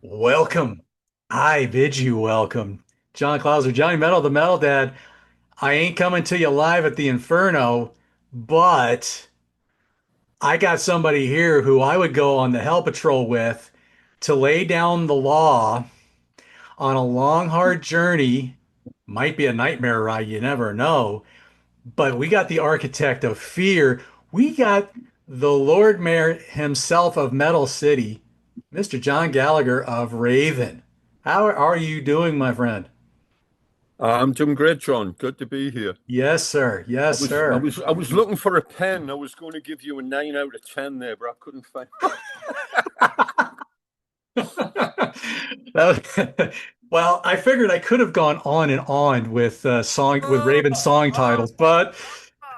Welcome. I bid you welcome. John Clauser, Johnny Metal, the Metal Dad. I ain't coming to you live at the Inferno, but I got somebody here who I would go on the Hell Patrol with to lay down the law on a long, hard journey. Might be a nightmare ride, you never know. But we got the architect of fear. We got the Lord Mayor himself of Metal City, Mr. John Gallagher of Raven. How are you doing, my friend? I'm doing great, John. Good to be here. Yes, sir. I Yes, was I sir. was I was looking for a pen. I was going to give you a 9 out of 10 there, but I couldn't find. Well, I figured I could have gone on and on with Raven song titles, but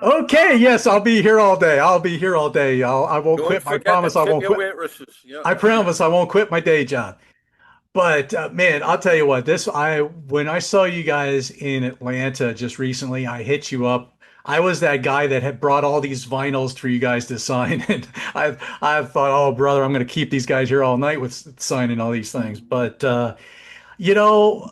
okay, yes, I'll be here all day. I'll be here all day. I won't Don't quit. I forget to promise I tip won't your quit. waitresses. Yeah. I promise I won't quit my day job. But man, I'll tell you what, this I when I saw you guys in Atlanta just recently, I hit you up. I was that guy that had brought all these vinyls for you guys to sign, and I thought, oh brother, I'm going to keep these guys here all night with signing all these things. But you know,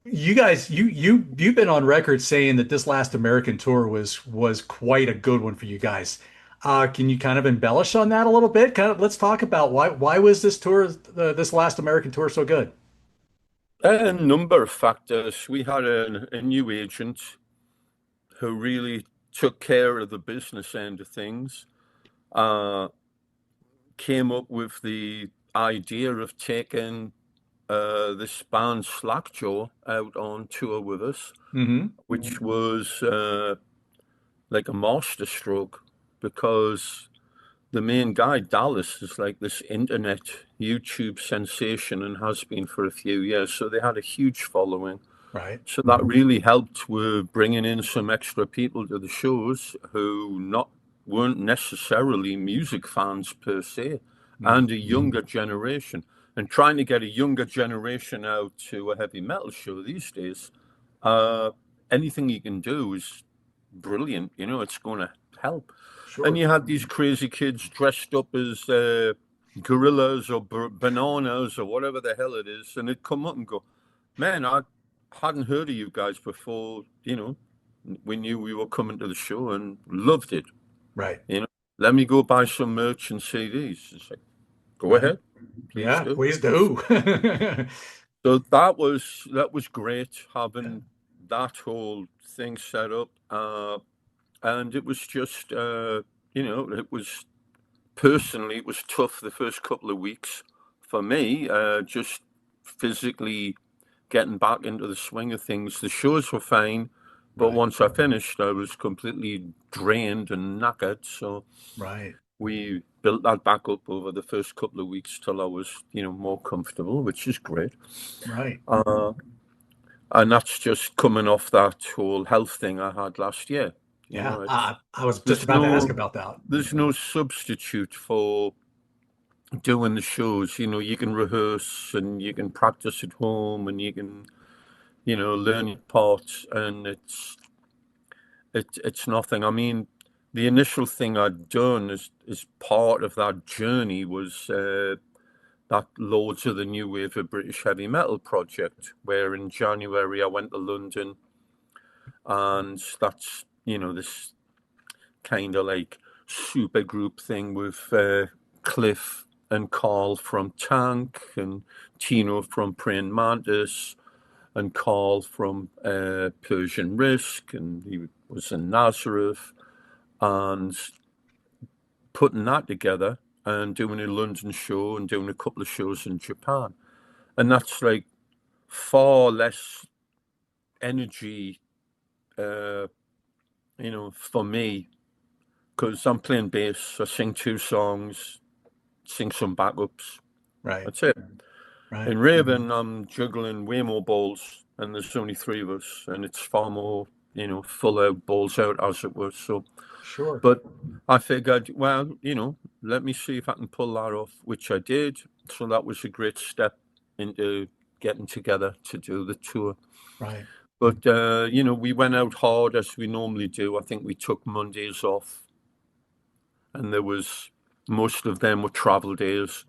you guys, you've been on record saying that this last American tour was quite a good one for you guys. Can you kind of embellish on that a little bit? Kind of, let's talk about why was this tour, this last American tour, so good? A number of factors. We had a new agent who really took care of the business end of things. Uh, Came up with the idea of taking this band Slackjaw out on tour with us, Hmm. which was like a masterstroke because the main guy, Dallas, is like this internet YouTube sensation and has been for a few years. So they had a huge following. Right. So that really helped with bringing in some extra people to the shows who not weren't necessarily music fans per se, Mm. and a younger generation. And trying to get a younger generation out to a heavy metal show these days, uh, anything you can do is brilliant. You know, it's going to help. And Sure. you had these crazy kids dressed up as gorillas or bananas or whatever the hell it is, and they'd come up and go, "Man, I hadn't heard of you guys before. You know, we knew we were coming to the show and loved it. Right. You know, let me go buy some merch and CDs." It's like, go Right. ahead, please Yeah, do. please do. So that was great having that whole thing set up, and it was just it was personally it was tough the first couple of weeks for me, just physically getting back into the swing of things. The shows were fine, but Right. once I finished, I was completely drained and knackered. So Right. we built that back up over the first couple of weeks till I was, more comfortable, which is great. Right. Uh, and that's just coming off that whole health thing I had last year. You Yeah. know, it's I was just there's about to ask no about that. there's no substitute for doing the shows. You know, you can rehearse and you can practice at home and you can, learn your parts, and it's nothing. I mean, the initial thing I'd done is part of that journey was that Lords of the New Wave of British Heavy Metal project, where in January I went to London, and that's this kind of like super group thing with Cliff and Carl from Tank and Tino from Praying Mantis and Carl from Persian Risk, and he was in Nazareth, and putting that together and doing a London show and doing a couple of shows in Japan. And that's like far less energy, uh, for me, because I'm playing bass, I sing two songs, sing some backups. Right. That's it. Right. In Raven, I'm juggling way more balls, and there's only three of us, and it's far more, full out, balls out, as it were. So, Sure. but I figured, well, let me see if I can pull that off, which I did. So that was a great step into getting together to do the tour. Right. But, we went out hard as we normally do. I think we took Mondays off, and most of them were travel days.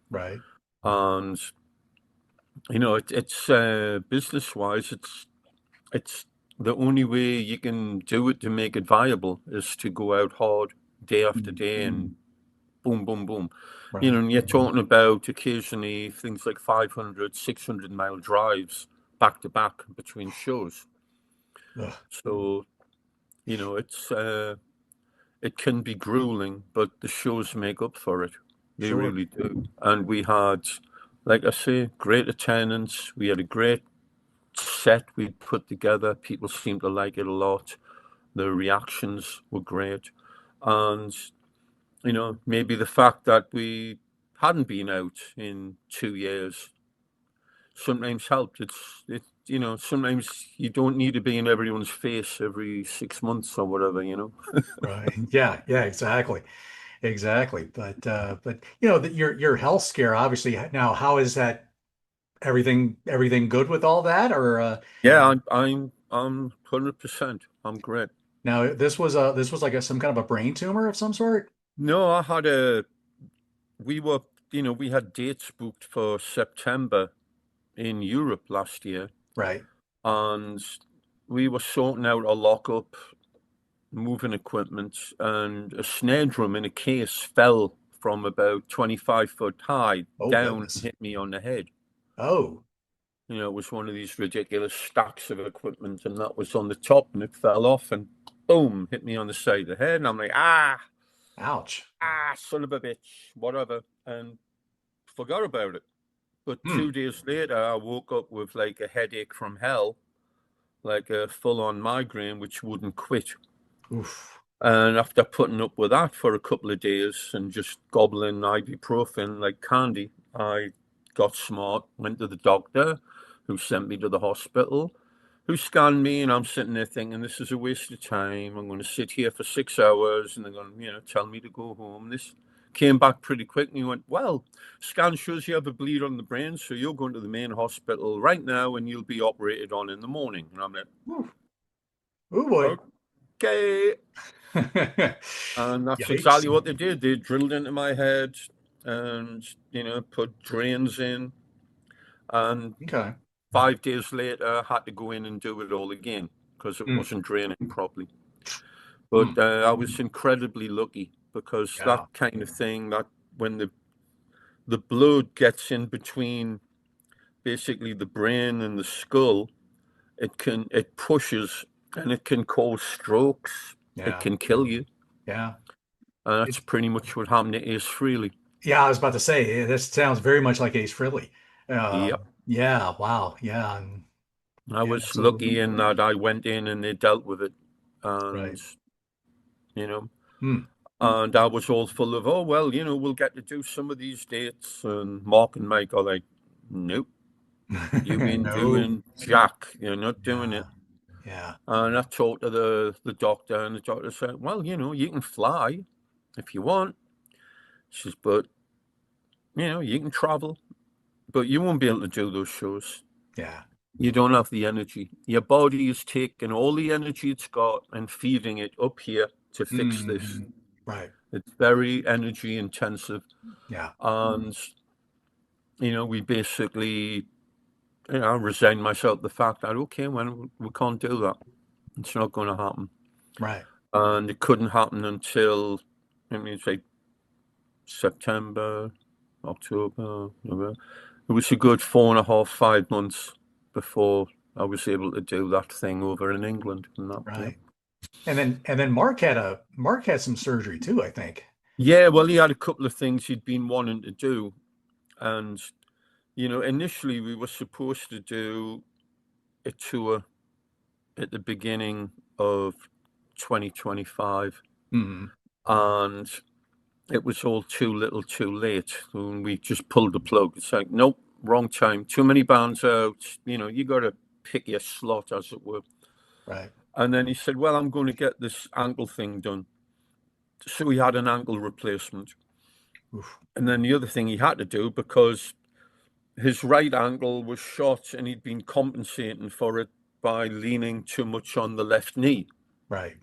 Right. And It's business wise, it's the only way you can do it to make it viable is to go out hard day after Mm. day and boom, boom, boom. Right. And you're talking about occasionally things like 500, 600 mile drives back to back between shows. Ugh, So, it can be grueling, but the shows make up for it. They sure. really do. And we had, like I say, great attendance. We had a great set we put together. People seemed to like it a lot. The reactions were great. And, maybe the fact that we hadn't been out in 2 years sometimes helped. Sometimes you don't need to be in everyone's face every 6 months or whatever. Right. Yeah. Yeah. Exactly. Exactly. But your health scare obviously now. How is that? Everything good with all that, or Yeah, I'm 100%. I'm great. now this was like some kind of a brain tumor of some sort? No, we were, we had dates booked for September in Europe last year, Right. and we were sorting out a lockup, moving equipment, and a snare drum in a case fell from about 25 foot high Oh down and goodness. hit me on the head. Oh. It was one of these ridiculous stacks of equipment, and that was on the top, and it fell off, and boom, hit me on the side of the head, and I'm like, Ouch. son of a bitch, whatever, and forgot about it. But Hmm. 2 days later, I woke up with like a headache from hell, like a full on migraine, which wouldn't quit. Oof. And after putting up with that for a couple of days and just gobbling ibuprofen like candy, I got smart, went to the doctor, who sent me to the hospital, who scanned me, and I'm sitting there thinking, this is a waste of time. I'm going to sit here for 6 hours, and they're going to, tell me to go home. This came back pretty quick, and he went, well, scan shows you have a bleed on the brain, so you're going to the main hospital right now, and you'll be operated on in the morning. And I'm like, Ooh. Oh boy. okay. And that's Yikes. exactly what they did. They drilled into my head and, put drains in. And Okay. 5 days later, I had to go in and do it all again because it Hmm. wasn't draining properly. Hmm. But I was incredibly lucky because that Yeah. kind of thing, that when the blood gets in between basically the brain and the skull, it pushes and it can cause strokes. It Yeah. can kill you. Yeah. And that's It's pretty much what happened to Ace Frehley. yeah, I was about to say this sounds very much like Ace Frehley. Yep. Yeah, wow. Yeah, I yeah, was absolutely. lucky in that I went in and they dealt with it. And, Right. you know, Hmm. and I was all full of, oh, well, we'll get to do some of these dates. And Mark and Mike are like, nope, you ain't No. doing jack. You're not doing Yeah. it. Yeah. And I talked to the doctor, and the doctor said, well, you can fly if you want. She says, but, you can travel, but you won't be able to do those shows. Yeah. You don't have the energy. Your body is taking all the energy it's got and feeding it up here to fix this. Hmm. Right. It's very energy intensive. Yeah. And, we basically, I resigned myself to the fact that, okay, well, we can't do that. It's not going to happen. Right. And it couldn't happen until, say, September, October, November. It was a good 4.5, 5 months before I was able to do that thing over in England and that, yeah. Right. And then Mark had some surgery too, I think. Yeah, well, he had a couple of things he'd been wanting to do. And, initially we were supposed to do a tour at the beginning of 2025. Hmm. And it was all too little too late. And we just pulled the plug. It's like, nope, wrong time. Too many bands out. You got to pick your slot, as it were. Right. And then he said, well, I'm going to get this ankle thing done. So he had an ankle replacement. Oof. And then the other thing he had to do, because his right ankle was shot and he'd been compensating for it by leaning too much on the left knee. Right.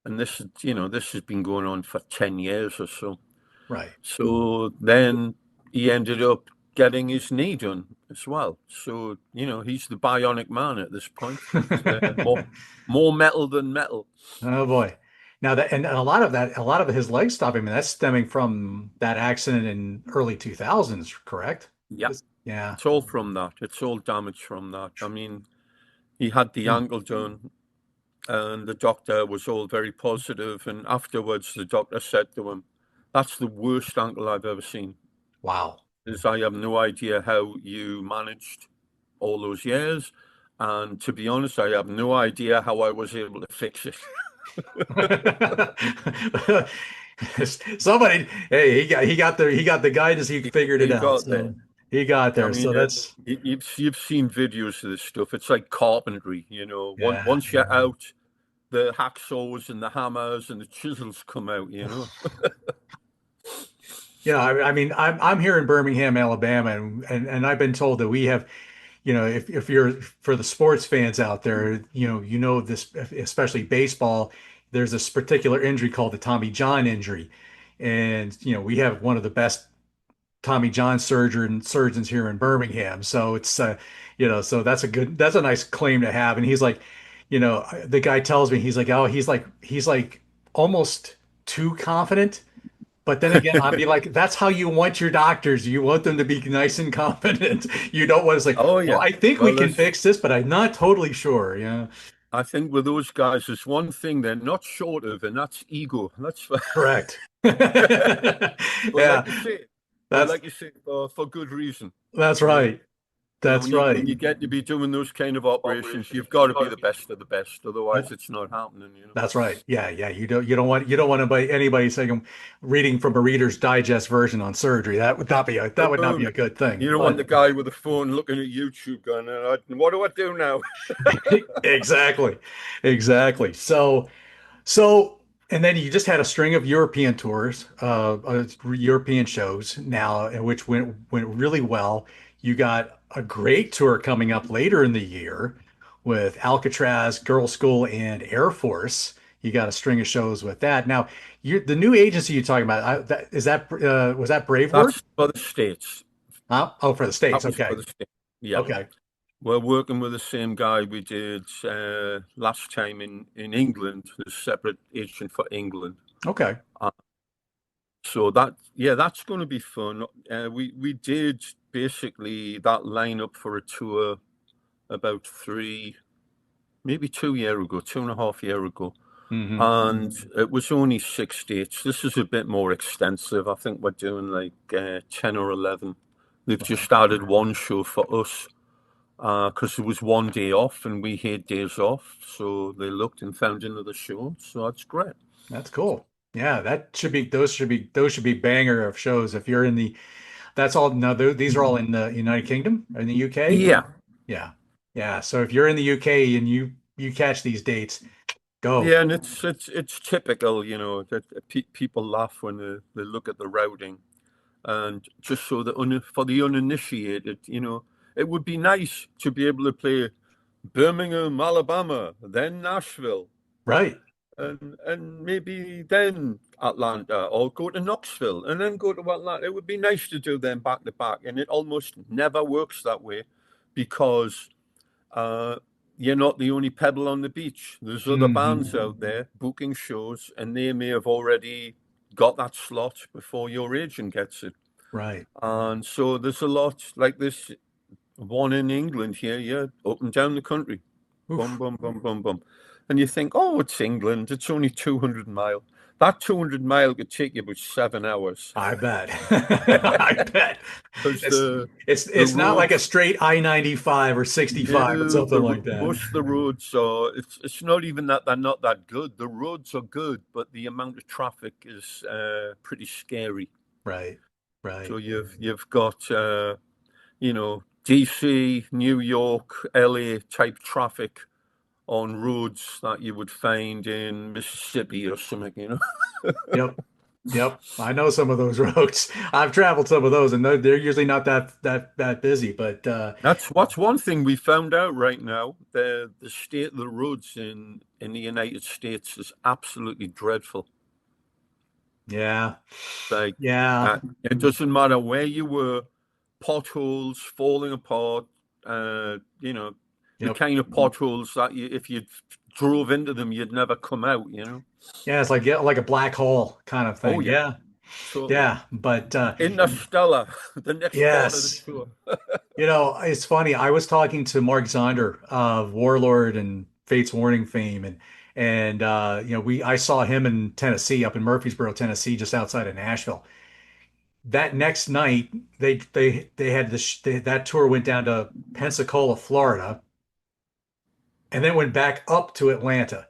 And this has been going on for 10 years or so. Right. So then he ended up getting his knee done as well. So he's the bionic man at this point. He's more metal than metal. Oh boy. Now that and a lot of his leg stuff, I mean, that's stemming from that accident in early 2000s, correct? Yeah, Yeah. it's all from that. It's all damage from that. I mean, he had the Hmm. ankle done, and the doctor was all very positive. And afterwards, the doctor said to him, "That's the worst ankle I've ever seen." Wow. Is I have no idea how you managed all those years, and to be honest, I have no idea how I was able to fix it. Somebody, hey, he got the guidance, he figured it He out. got there. So he got I there. mean, So that's you've seen videos of this stuff. It's like carpentry, yeah. Once you're out, the hacksaws and the hammers and the chisels come out. I mean, I'm here in Birmingham, Alabama, and I've been told that we have, if you're for the sports fans out there, this, especially baseball, there's this particular injury called the Tommy John injury, and we have one of the best Tommy John surgeons here in Birmingham. So it's so that's a nice claim to have. And he's like, the guy tells me he's like, oh, he's like almost too confident. But then again, I'd be like, that's how you want your doctors. You want them to be nice and confident. You don't want to say, Oh well, yeah. I think we Well, can fix this, but I'm not totally sure. Yeah, I think with those guys, there's one thing they're not short of, and that's ego. That's correct. but Yeah, like you say, that's for good reason. that's You know, right. That's when right. you get to be doing those kind of operations, you've got to be the best of the best. Otherwise, it's not happening. That's right. Yeah, yeah. You don't want anybody saying reading from a Reader's Digest version on surgery. That would not be No, a good thing. you don't want But the guy with the phone looking at YouTube going, "What do I do now?" exactly, exactly. So, and then you just had a string of European tours, European shows now, which went really well. You got a great tour coming up later in the year with Alcatraz, Girls' School, and Air Force. You got a string of shows with that. Now, the new agency you're talking about, was that Braveheart? That's for the states. Huh? Oh, for the States. That was for Okay. the states. Yeah. Okay. We're working with the same guy we did last time in England, a separate agent for England. Okay. Uh, so that's going to be fun. We did basically that lineup for a tour about maybe 2 year ago, 2.5 year ago, Hmm. and it was only 6 dates. This is a bit more extensive. I think we're doing like 10 or 11. They've Right. just added one show for us because there was one day off and we had days off. So they looked and found another show. So that's great. That's cool. Yeah, those should be banger of shows. If you're in the That's all. No, these are all in the United Kingdom or in the UK. Yeah. Yeah, yeah. So if you're in the UK and you catch these dates, go. Yeah, and it's typical, that people laugh when they look at the routing, and just so for the uninitiated, it would be nice to be able to play Birmingham, Alabama, then Nashville, Right. and maybe then Atlanta, or go to Knoxville and then go to Atlanta. It would be nice to do them back to back, and it almost never works that way because uh, you're not the only pebble on the beach. There's other Hmm. bands out there booking shows, and they may have already got that slot before your agent gets it. Right. And so there's a lot like this one in England here, yeah, up and down the country. Bum, Oof. bum, bum, bum, bum. And you think, oh, it's England. It's only 200 mile. That 200 mile could take you about 7 hours I bet. I bet. because It's the it's not like a roads. straight I-95 or 65 or No, something like that. most of the roads are. It's not even that they're not that good. The roads are good, but the amount of traffic is pretty scary. Right. So Right. you've got DC, New York, LA type traffic on roads that you would find in Mississippi or something. Yep. Yep. I know some of those roads. I've traveled some of those, and they're usually not that busy. But That's one thing we found out right now. The state of the roads in the United States is absolutely dreadful. yeah, Like yeah. it doesn't matter where you were, potholes falling apart. The Yep. kind of potholes that if you drove into them, you'd never come out. Yeah, it's like a black hole kind of Oh thing. yeah, Yeah. totally. Yeah. But Interstellar, the next part of the yes. tour. It's funny. I was talking to Mark Zonder of Warlord and Fates Warning fame, and we I saw him in Tennessee, up in Murfreesboro, Tennessee, just outside of Nashville. That next night, they had that tour went down to Pensacola, Florida, and then went back up to Atlanta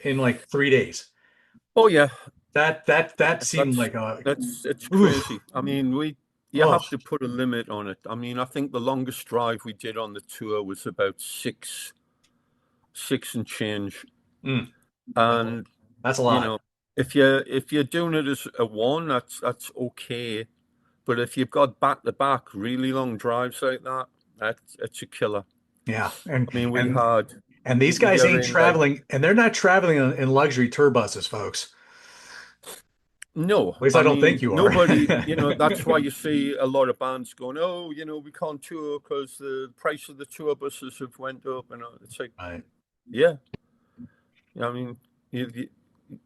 in like 3 days. Oh yeah, That seemed that's like a it's oof, crazy. I mean, we you oh have to put a limit on it. I mean, I think the longest drive we did on the tour was about six and change. mm, well, And that's a you lot. know, if you're doing it as a one, that's okay. But if you've got back to back really long drives like that, it's a killer. Yeah, and I mean, we and had and these guys you're ain't in like traveling, and they're not traveling in luxury tour buses, folks. no, At least I I don't think mean you are. nobody. That's why you see a lot of bands going, oh, we can't tour because the price of the tour buses have went up, and it's like, Right, yeah, I mean,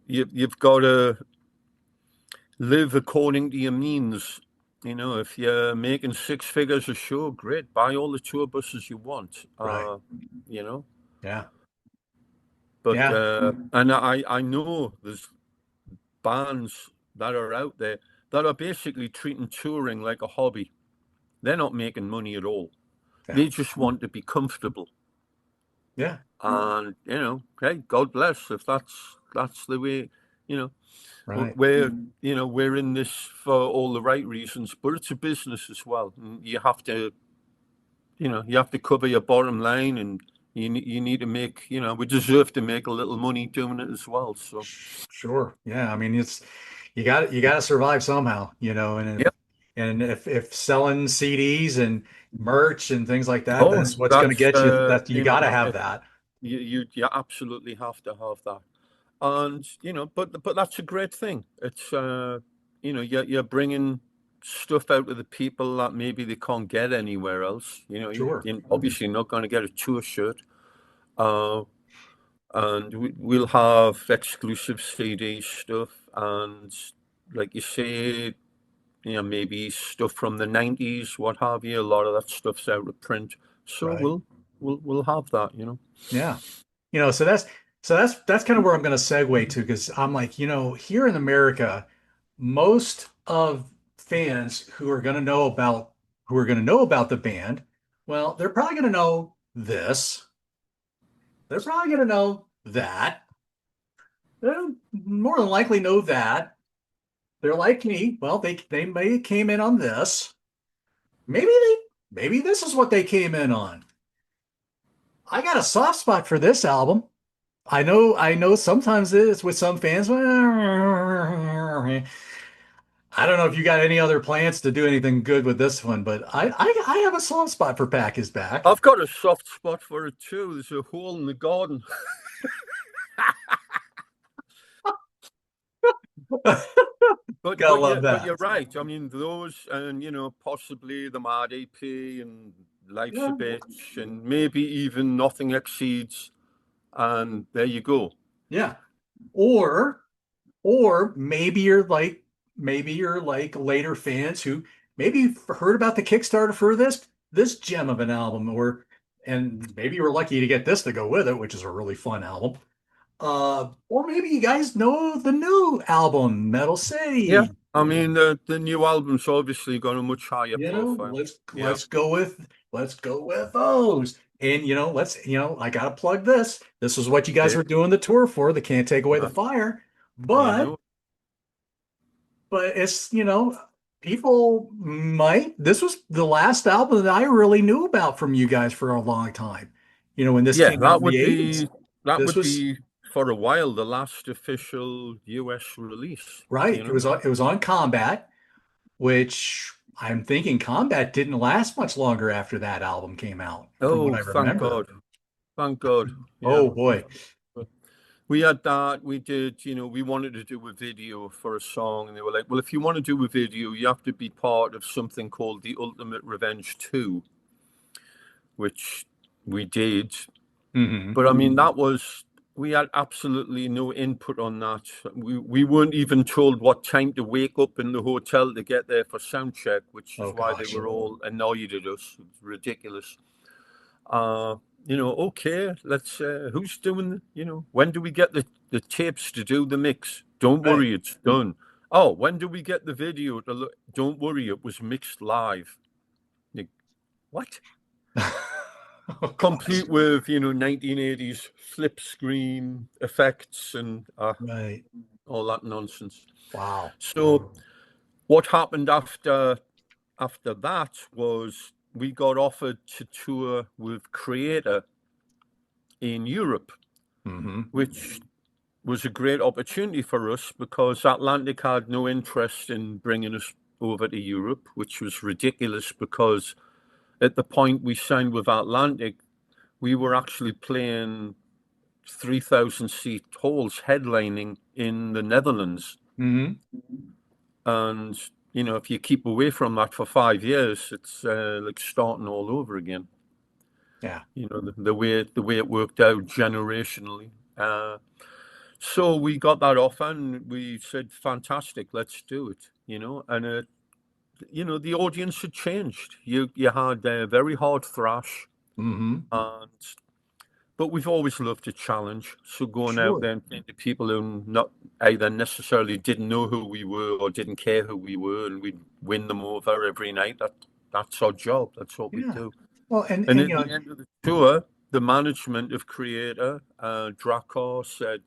you've got to live according to your means. If you're making six figures a show, great. Buy all the tour buses you want. right. You know, Yeah, but yeah, and I know there's bands that are out there that are basically treating touring like a hobby. They're not making money at all. yeah, They just want to be comfortable. yeah. And hey, God bless if that's the way. You know, Right. we're we're in this for all the right reasons, but it's a business as well. And you have to cover your bottom line, and you need to make we deserve to make a little money doing it as well. So Sure. Yeah. I mean, you got to survive somehow, yeah. and if selling CDs and merch and things like that, Oh, that's what's going to that's get you. That you got to have if that. you absolutely have to have that. And but that's a great thing. It's you're bringing stuff out of the people that maybe they can't get anywhere else. Sure. You're obviously not going to get a tour shirt. uh and we'll have exclusive CD stuff, and like you say, maybe stuff from the 90s, what have you. A lot of that stuff's out of print, so Right. we'll have that. Yeah. So that's kind of where I'm going to segue to because I'm like, here in America, most of fans who are going to know about the band, well, they're probably going to know this. They're probably going to know that. They'll more than likely know that. They're like me. Well, they may came in on this. Maybe this is what they came in on. I got a soft spot for this album. I know sometimes it's with some fans. I don't know if you got any other plans to do anything good with this one, but I have a soft spot for Pack is Back. I've got a soft spot for it too. There's a hole in the garden. But Gotta but love but that. you're right. I mean those, and possibly the Mad EP and Life's a Yeah, Bitch, and maybe even Nothing Exceeds, and there you go. yeah. Or or maybe you're like later fans who maybe heard about the Kickstarter for this gem of an album, and maybe you were lucky to get this to go with it, which is a really fun album. Or maybe you guys know the new album, Metal Yeah, City. I mean the new album's obviously got a much higher You know, profile. let's Yeah, let's go with let's go with those. And I gotta plug this. This is what you guys okay. were doing the tour for. They can't take away the Uh, fire, you but know, but people might. This was the last album that I really knew about from you guys for a long time. When this yeah, came out in the 80s. that This would was be for a while the last official US release. right. It was on Combat, which I'm thinking Combat didn't last much longer after that album came out, from what Oh, I thank remember. God, thank God. Yeah. Oh boy. we had that. We did, we wanted to do a video for a song, and they were like, "Well, if you want to do a video, you have to be part of something called the Ultimate Revenge 2," which we did. Hmm. But I mean, we had absolutely no input on that. We weren't even told what time to wake up in the hotel to get there for sound check, which is Oh why they gosh. were all annoyed at us. It's ridiculous. Uh, okay, let's, who's doing, when do we get the tapes to do the mix? Don't Right. worry, it's done. Oh, when do we get the video to look? Don't worry, it was mixed live. Like, what? Oh gosh. Complete with, 1980s flip screen effects and Right. all that nonsense. Wow. So what happened after that was we got offered to tour with Creator in Europe, Hmm. which was a great opportunity for us because Atlantic had no interest in bringing us over to Europe, which was ridiculous because at the point we signed with Atlantic, we were actually playing 3,000 seat halls headlining in the Netherlands. Hmm. And, if you keep away from that for 5 years, it's like starting all over again. Yeah. The way it worked out generationally. So we got that offer and we said, fantastic, let's do it, and the audience had changed. You had a very hard thrash, Hmm. and but we've always loved a challenge. So going out Sure. there and playing to people who not either necessarily didn't know who we were or didn't care who we were, and we'd win them over every night. That's our job. That's what we Yeah. do. Well, And and at the end of the tour, the management of Creator, Drakkar said,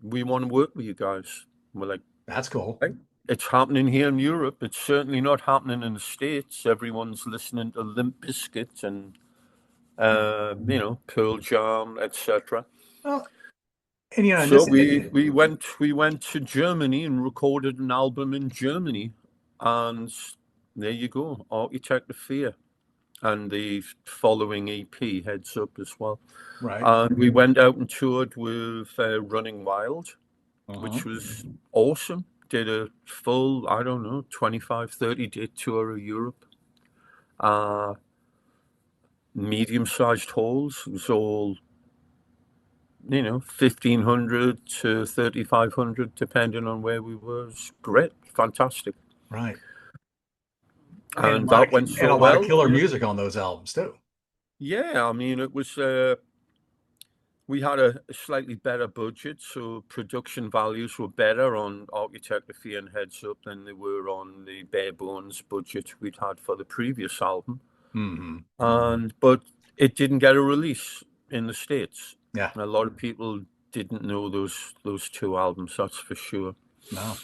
we want to work with you guys. We're like, that's cool. right. It's happening here in Europe. It's certainly not happening in the States. Everyone's listening to Limp Bizkit and Pearl Jam, etc. Well, and and So this, we went to Germany and recorded an album in Germany, and there you go, Architect of Fear, and the following EP, Heads Up, as well. right. And we went out and toured with Running Wild, Uh-huh. which was awesome. Did a full, I don't know, 25, 30 day tour of Europe. Uh, Medium-sized halls. It was all 1,500 to 3,500, depending on where we were. It's great, fantastic. Right. And that went And so a lot of well. killer music on those albums too. Yeah, I mean, it was, we had a slightly better budget, so production values were better on Architect of Fear and Heads Up than they were on the bare bones budget we'd had for the previous album. Hmm. But it didn't get a release in the States. Yeah. A lot of people didn't know those two albums, that's for sure. No.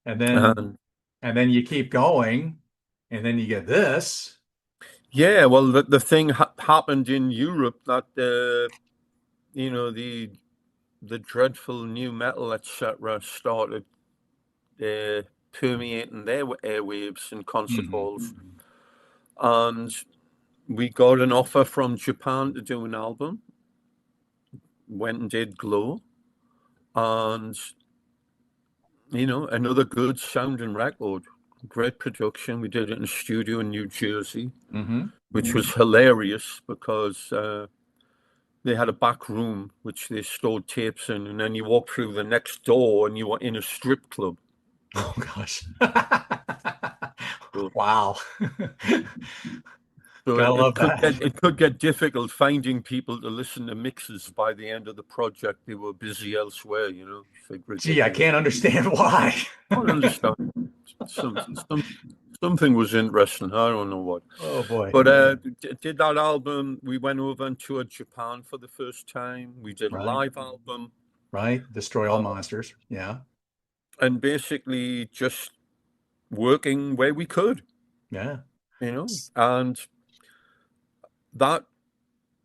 And then And and then you keep going, and then you get this. yeah, well, the thing happened in Europe that the dreadful new metal, etc., started permeating their airwaves and concert Hmm. halls, and we got an offer from Japan to do an album. Went and did Glow, and another good sounding record, great production. We did it in a studio in New Jersey, Hmm. which was hilarious because they had a back room which they stored tapes in, and then you walk through the next door and you were in a strip club. Oh gosh. So, Wow. so Gotta it, it love could that. get it could get difficult finding people to listen to mixes by the end of the project. They were busy elsewhere, It's like Gee, I ridiculous. can't understand why. I don't understand. Something was interesting. I don't know what. Oh boy. But did that album. We went over and toured Japan for the first time. We did a Right. live album, Right. Destroy all uh, monsters. Yeah. and basically just working where we could, Yeah. and that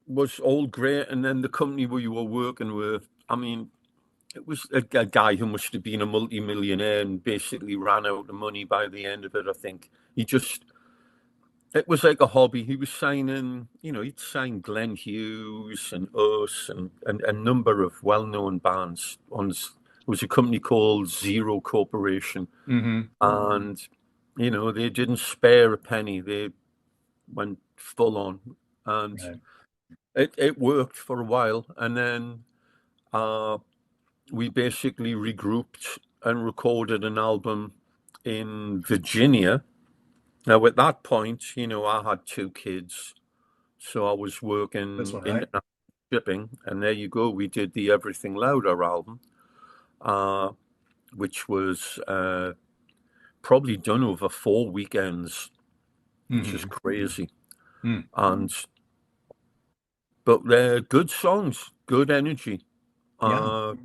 was all great. And then the company we were working with, I mean, it was a guy who must have been a multi-millionaire and basically ran out of money by the end of it. I think he just it was like a hobby. He was signing, he'd sign Glenn Hughes and us and a number of well-known bands. It was a company called Zero Corporation, Hmm. and they didn't spare a penny. They went full on, and Right. it worked for a while. And then uh, we basically regrouped and recorded an album in Virginia. Now, at that point, I had two kids, so I was That's working all right. international shipping, and there you go. We did the Everything Louder album, uh, which was probably done over 4 weekends, which is Hmm. crazy. Mm. And but they're good songs, good energy. Yeah. Uh,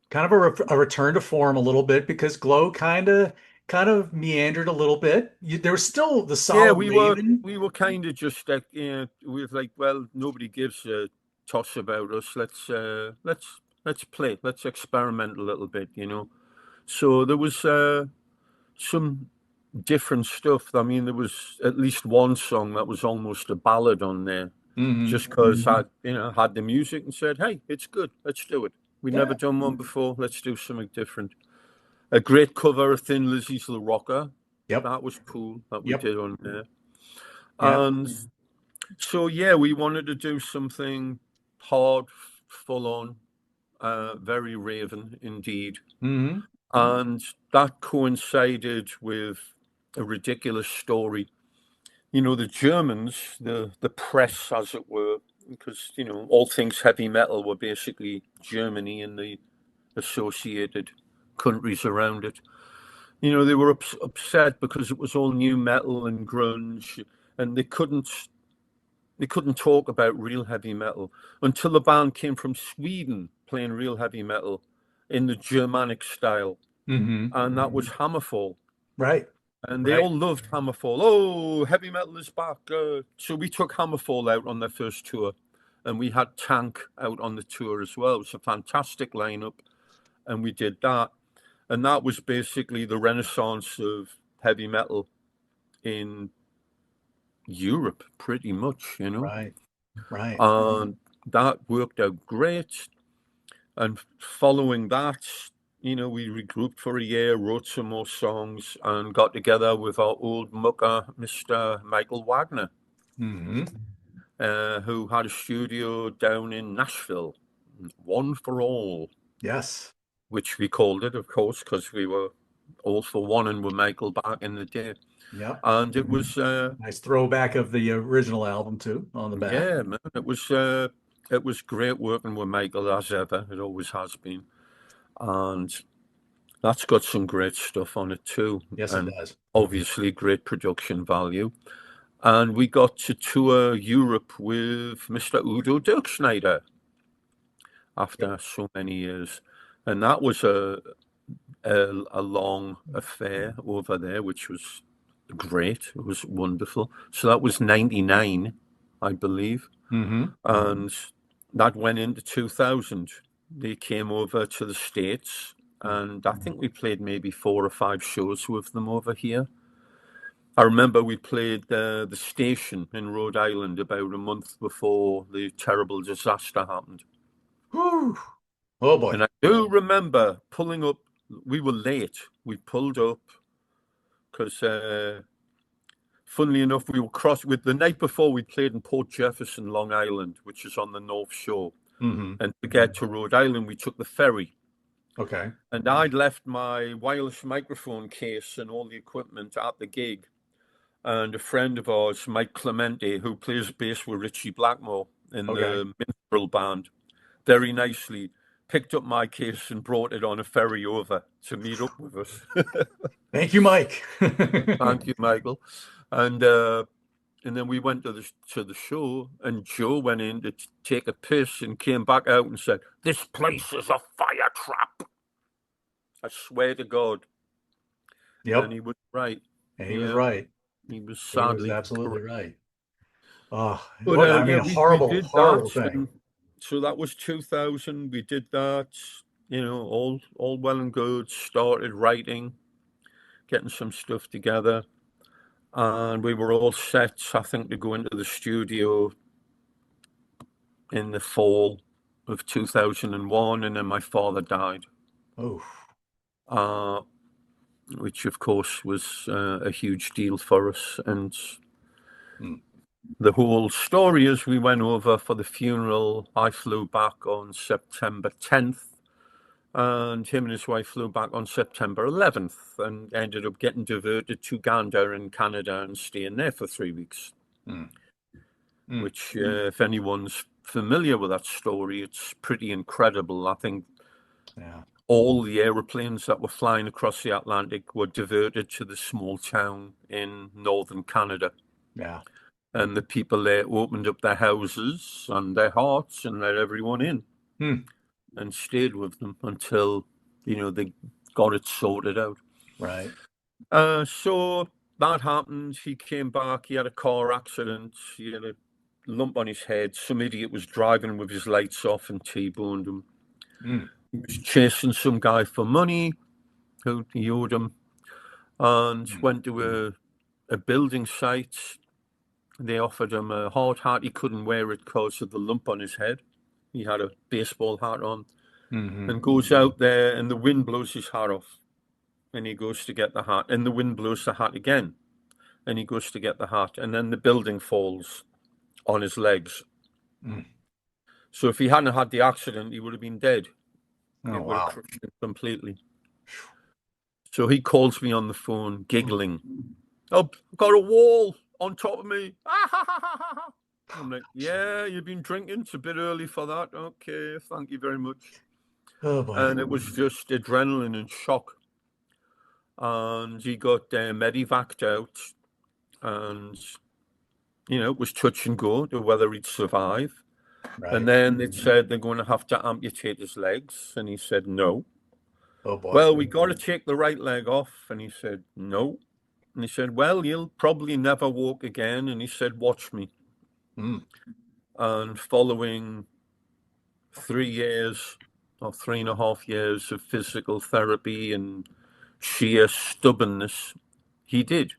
Kind of a return to form a little bit because Glow kind of meandered a little bit. There was still the yeah, solid we Raven. were kind of just like, we were like, well, nobody gives a toss about us. Let's play, let's experiment a little bit. So there was some different stuff. I mean, there was at least one song that was almost a ballad on there, Hmm. just because I, had the music and said, "Hey, it's good. Let's do it. We never Yeah. done one before. Let's do something different." A great cover of Thin Lizzy's "The Rocker." Yep. That was cool that we Yep. did on there. Yep. And so, yeah, we wanted to do something hard, full on, very Raven indeed. Hmm. And that coincided with a ridiculous story. The Germans, the press, as it were, because, all things heavy metal were basically Germany and the associated countries around it. They were upset because it was all new metal and grunge, and they couldn't talk about real heavy metal until the band came from Sweden playing real heavy metal in the Germanic style, Hmm. and that was Hammerfall. Right. And they Right. all loved Hammerfall. Oh, heavy metal is back. So we took Hammerfall out on their first tour, and we had Tank out on the tour as well. It was a fantastic lineup, and we did that. And that was basically the renaissance of heavy metal in Europe, pretty much. Right. Right. And that worked out great. And following that, we regrouped for a year, wrote some more songs, and got together with our old mucker, Mr. Michael Wagner, Hmm. who had a studio down in Nashville, One for All, Yes. which we called it, of course, because we were all for one and were Michael back in the day. Yep. And it was, Nice throwback of the original album too on the back. yeah, man, it was great working with Michael as ever. It always has been. And that's got some great stuff on it too, Yes, it and does. obviously great production value. And we got to tour Europe with Mr. Udo Dirkschneider Yep. after so many years. And that was a long affair over there, which was great. It was wonderful. So that was 99, I believe. Hmm. And that went into 2000. They came over to the States, and I think we played maybe 4 or 5 shows with them over here. I remember we played the station in Rhode Island about a month before the terrible disaster happened. Whew. Oh boy. And I do remember pulling up. We were late. We pulled up because, funnily enough, we were cross with the night before we played in Port Jefferson, Long Island, which is on the North Shore. Hmm. And to get to Rhode Island, we took the ferry. Okay. And I'd left my wireless microphone case and all the equipment at the gig. And a friend of ours, Mike Clemente, who plays bass with Richie Blackmore in Okay. the Minstrel Band, very nicely picked up my case and brought it on a ferry over to meet up with us. Thank you, Mike. Thank you, Michael. And then we went to the show, and Joe went in to take a piss and came back out and said, "This place is a fire trap." I swear to God. And Yep. he was right. And he was Yeah, right. he was He was sadly absolutely correct. right. Oh, But what I yeah, mean, we horrible, did that, horrible thing. and so that was 2000. We did that, all well and good. Started writing, getting some stuff together, and we were all set, I think, to go into the studio in the fall of 2001, and then my father died, Oh. uh, which of course was a huge deal for us. And Mm, the whole story is we went over for the funeral. I flew back on September 10th, and him and his wife flew back on September 11th and ended up getting diverted to Uganda in Canada and staying there for 3 weeks. mm, mm. Which, if anyone's familiar with that story, it's pretty incredible. I think Yeah. all the aeroplanes that were flying across the Atlantic were diverted to the small town in northern Canada. Yeah. And the people there opened up their houses and their hearts and let everyone in Mm, and stayed with them until, they got it sorted out. right. So that happened. He came back. He had a car accident. He had a lump on his head. Some idiot was driving with his lights off and T-boned him. Mm, He was chasing some guy for money who he owed him, and mm, went to a building site. They offered him a hard hat. He couldn't wear it because of the lump on his head. He had a baseball hat on, hmm and goes out there, and the wind blows his hat off. And he goes to get the hat, and the wind blows the hat again. And he goes to get the hat, and then the building falls on his legs. mm. So if he hadn't had the accident, he would have been dead. Oh, It would have wow. crushed him completely. So he calls me on the phone, giggling. Oh, I've got a wall on top of me. I'm like, yeah, you've been drinking. It's a bit early for that. Okay, thank you very much. Oh, boy. And it was just adrenaline and shock. And he got medevaced out, and it was touch and go to whether he'd survive. And Right. then it said they're going to have to amputate his legs, and he said no. Oh, boy. Well, we got to take the right leg off, and he said no. And he said, well, you'll probably never walk again. And he said, watch me. Mm, And following 3 years or 3.5 years of physical therapy and sheer stubbornness, he did,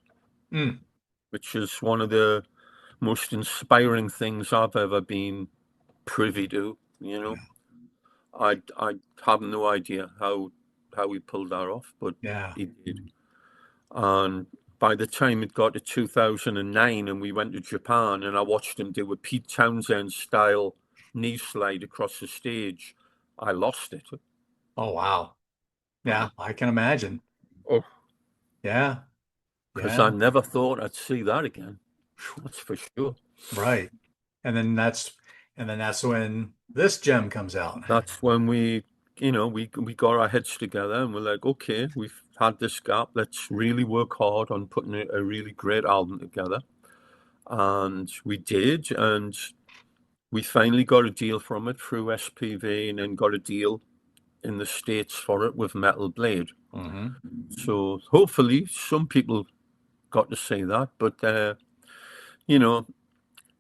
mm. which is one of the most inspiring things I've ever been privy to. I have no idea how he pulled that off, but Yeah. he did. And by the time it got to 2009 and we went to Japan and I watched him do a Pete Townsend style knee slide across the stage, I lost it. Oh, wow. Yeah, I can imagine. Oh, Yeah. because Yeah. I never thought I'd see that again. That's for sure. Right. And then that's when this gem comes out. That's when we got our heads together and we're like, okay, we've had this gap. Let's really work hard on putting a really great album together. And we did, and we finally got a deal from it through SPV, and then got a deal in the States for it with Metal Blade. Hmm So hopefully some people got to see that. But you know,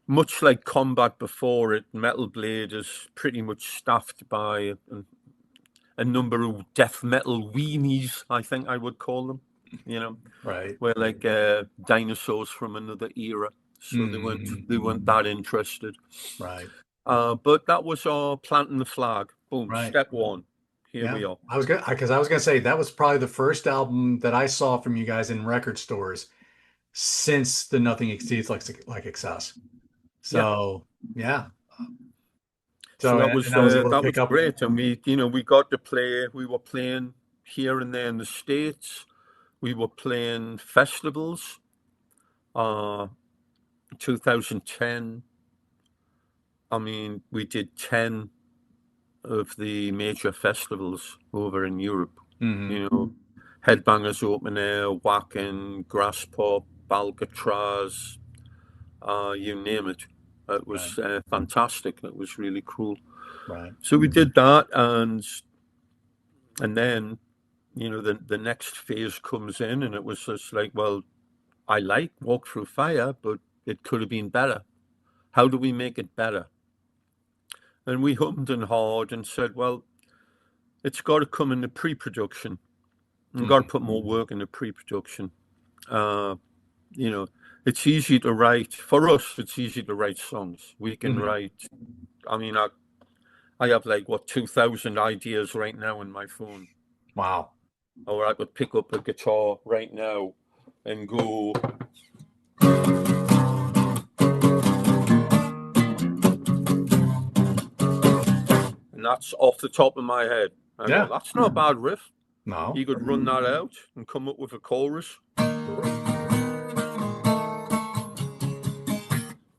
much like Combat before it, Metal Blade is pretty much staffed by a number of death metal weenies, I think I would call them. You know, Right. we're like dinosaurs from another era, so they weren't hmm they weren't that interested. Right. But that was our planting the flag. Boom, Right. step one. Here Yeah. we are. I was gonna say that was probably the first album that I saw from you guys in record stores since the Nothing Exceeds Like Excess. Yeah. So yeah. So So and I was able to that pick was up. great, and we got to play. We were playing here and there in the States. We were playing festivals. Uh, 2010. I mean, we did 10 of the major festivals over in Europe. Hmm You know, Headbangers Open Air, Wacken, Grass Pop, Alcatraz, you name it. It Right. was fantastic. It was really cool. Right. So we did that, and then the next phase comes in, and it was just like, well, I like Walk Through Fire, but it could have been better. How do we make it better? And we hummed and hawed and said, well, it's got to come in the pre-production. We've got to hmm put more work in the pre-production. Uh, you know, it's easy to write for us. It's easy to write songs. We can Mhm. write. I mean, I have like what 2,000 ideas right now in my phone, Wow. or I could pick up a guitar right now and go, and that's off the top of my head. I go, Yeah. that's not a bad riff. No. You could run that out and come up with a chorus, Sure.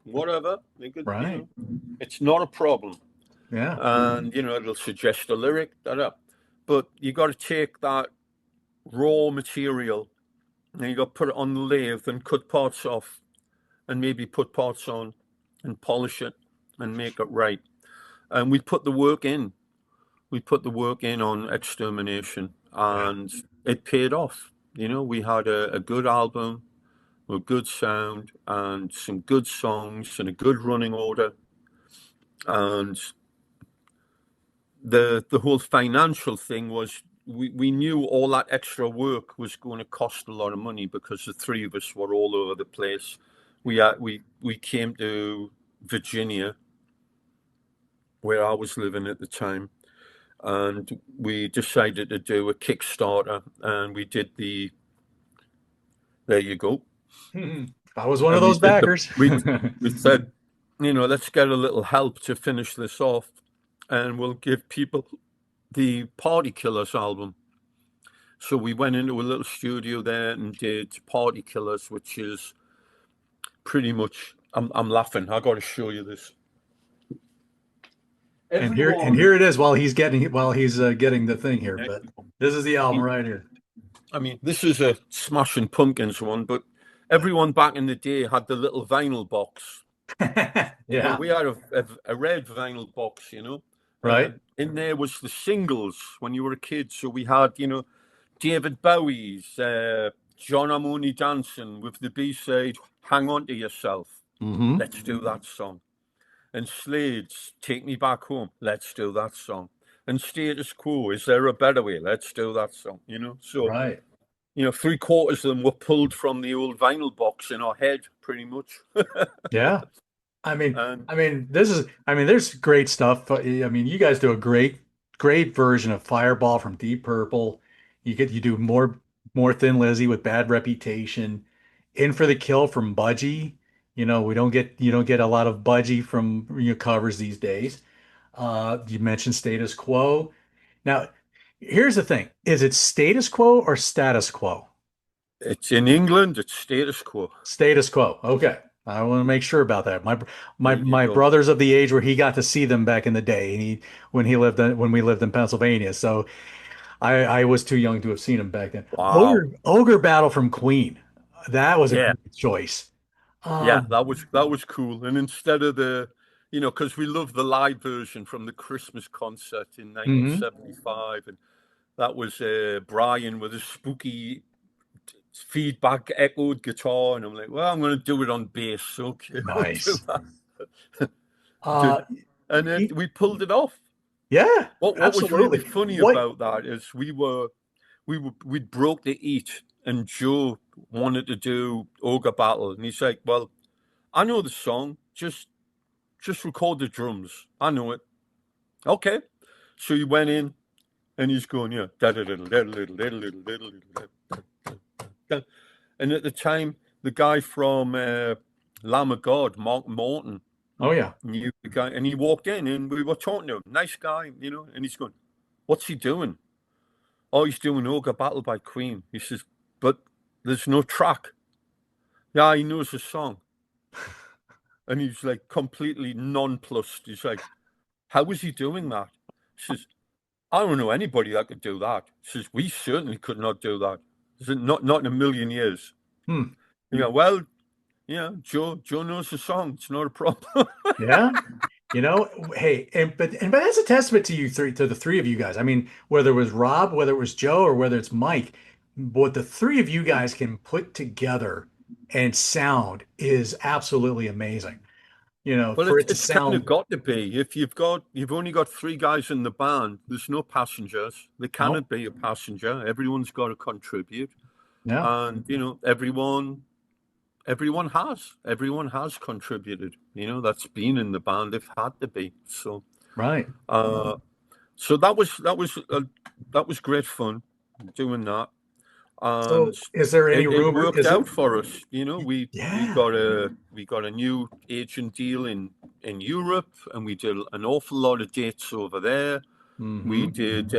whatever. You could, Right. it's not a problem. Yeah. And, it'll suggest a lyric, but you got to take that raw material and you got to put it on the lathe and cut parts off and maybe put parts on and polish it and make it right. And we put the work in. We put the work in on Extermination, Yeah. and it paid off. We had a good album, a good sound, and some good songs, and a good running order. And the whole financial thing was we knew all that extra work was going to cost a lot of money because the three of us were all over the place. We came to Virginia, where I was living at the time, and we decided to do a Kickstarter, and we did the there you go, I was one of and we those did the backers. we said, let's get a little help to finish this off, and we'll give people the Party Killers album. So we went into a little studio there and did Party Killers, which is pretty much. I'm laughing. I got to show you this. And Everyone. here it is while he's getting the thing here. There But you go. this is the album right here. I mean, this is a Smashing Pumpkins one, but everyone back in the day had the little vinyl box. Yeah. We had a red vinyl box, Right. and in there was the singles when you were a kid. So we had, David Bowie's John I'm Only Dancing with the B-side Hang On to Yourself. Hmm. Let's do that song. And Slade's Take Me Back Home. Let's do that song. And Status Quo, Is There a Better Way? Let's do that song. So, Right. three quarters of them were pulled from the old vinyl box in our head, pretty much. Yeah. I mean, And there's great stuff. I mean, you guys do a great version of Fireball from Deep Purple. You do more Thin Lizzy with Bad Reputation. In for the Kill from Budgie. You don't get a lot of Budgie from covers these days. You mentioned Status Quo. Now, here's the thing. Is it Status Quo or Status Quo? it's in England, it's Status Quo. Status Quo. Okay. I want to make sure about that. My my There you my go. brother's of the age where he got to see them back in the day, and when we lived in Pennsylvania. So I was too young to have seen him back then. Wow. Ogre Battle from Queen. That was a Yeah. great choice. Yeah, Um, that was cool. And instead of because we love the live version from the Christmas concert in mhm. 1975, and that was Brian with a spooky feedback echoed guitar, and I'm like, well, I'm going to do it on bass. Okay, we'll do Nice. that. Uh, And then y- we pulled it off. yeah, What was really absolutely. funny What? about that is we'd broke the eat, and Joe wanted to do Ogre Battle, and he's like, well, I know the song, just record the drums. I know it. Okay. So he went in and he's going, yeah. And at the time, the guy from Lamb of God, Mark Morton, Oh yeah. knew the guy, and he walked in and we were talking to him. Nice guy. And he's going, what's he doing? Oh, he's doing Ogre Battle by Queen. He says, but there's no track. Yeah, he knows the song. And he's like completely nonplussed. He's like, how is he doing that? He says, I don't know anybody that could do that. He says, we certainly could not do that. He said, not in a million years. Hmm. Well, Joe knows the song. It's not a problem. Yeah. Hey, but that's a testament to the three of you guys. I mean, whether it was Rob, whether it was Joe, or whether it's Mike, what the three of you guys can put together and sound is absolutely amazing. Well, For it to it's kind of sound, got to be. If you've only got three guys in the band, there's no passengers. There no, cannot be a passenger. Everyone's got to contribute, no, and everyone. everyone has contributed. That's been in the band. They've had to be. Right. Uh, so that was great fun doing that, and So is there any it rumor? worked Is it? out for us. We Yeah. got a new agent deal in Europe, and we did an awful lot of dates over there. We Mm-hmm. did.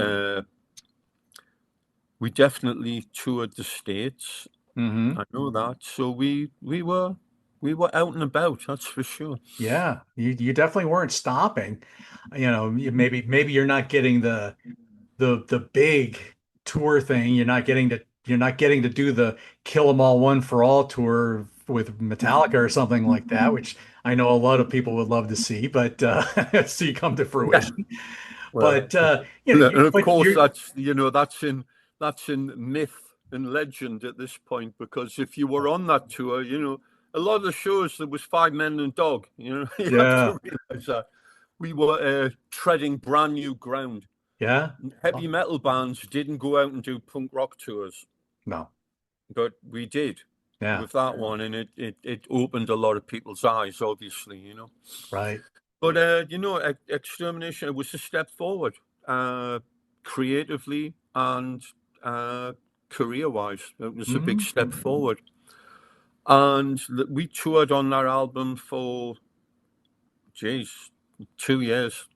We definitely toured the States. Mm-hmm. I know that. So we were out and about. That's for sure. Yeah. You definitely weren't stopping. Maybe you're not getting the big tour thing. You're not getting to do the Kill 'Em All One for All tour with Metallica or something like that, which I know a lot of people would love to see, but see come to Yeah. fruition. Well, But and of but course you're that's in myth and legend at this point, because if you were on that tour, a lot of the shows there was five men and a dog. You have yeah, to realize that we were treading brand new ground. yeah, Heavy metal bands didn't go out and do punk rock tours, no, but we did yeah, with that one, and it opened a lot of people's eyes, obviously. right, But extermination, it was a step forward, uh, creatively and uh, career-wise. It was a big hmm step forward, and we toured on that album for, geez, 2 years,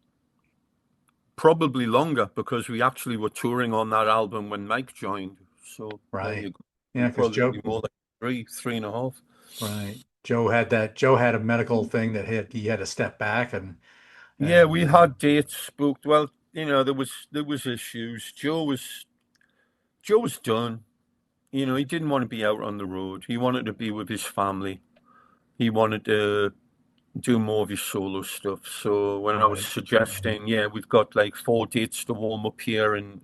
probably longer, because we actually were touring on that album when Mike joined. So there right, you go. yeah, because Probably more like three and a half. right, Joe had a medical thing that he had to step back Yeah, and we had dates booked. Well, there was issues. Joe was done. He didn't want to be out on the road. He wanted to be with his family. He wanted to do more of his solo stuff. So when I was right, suggesting, yeah, we've got like 4 dates to warm up here in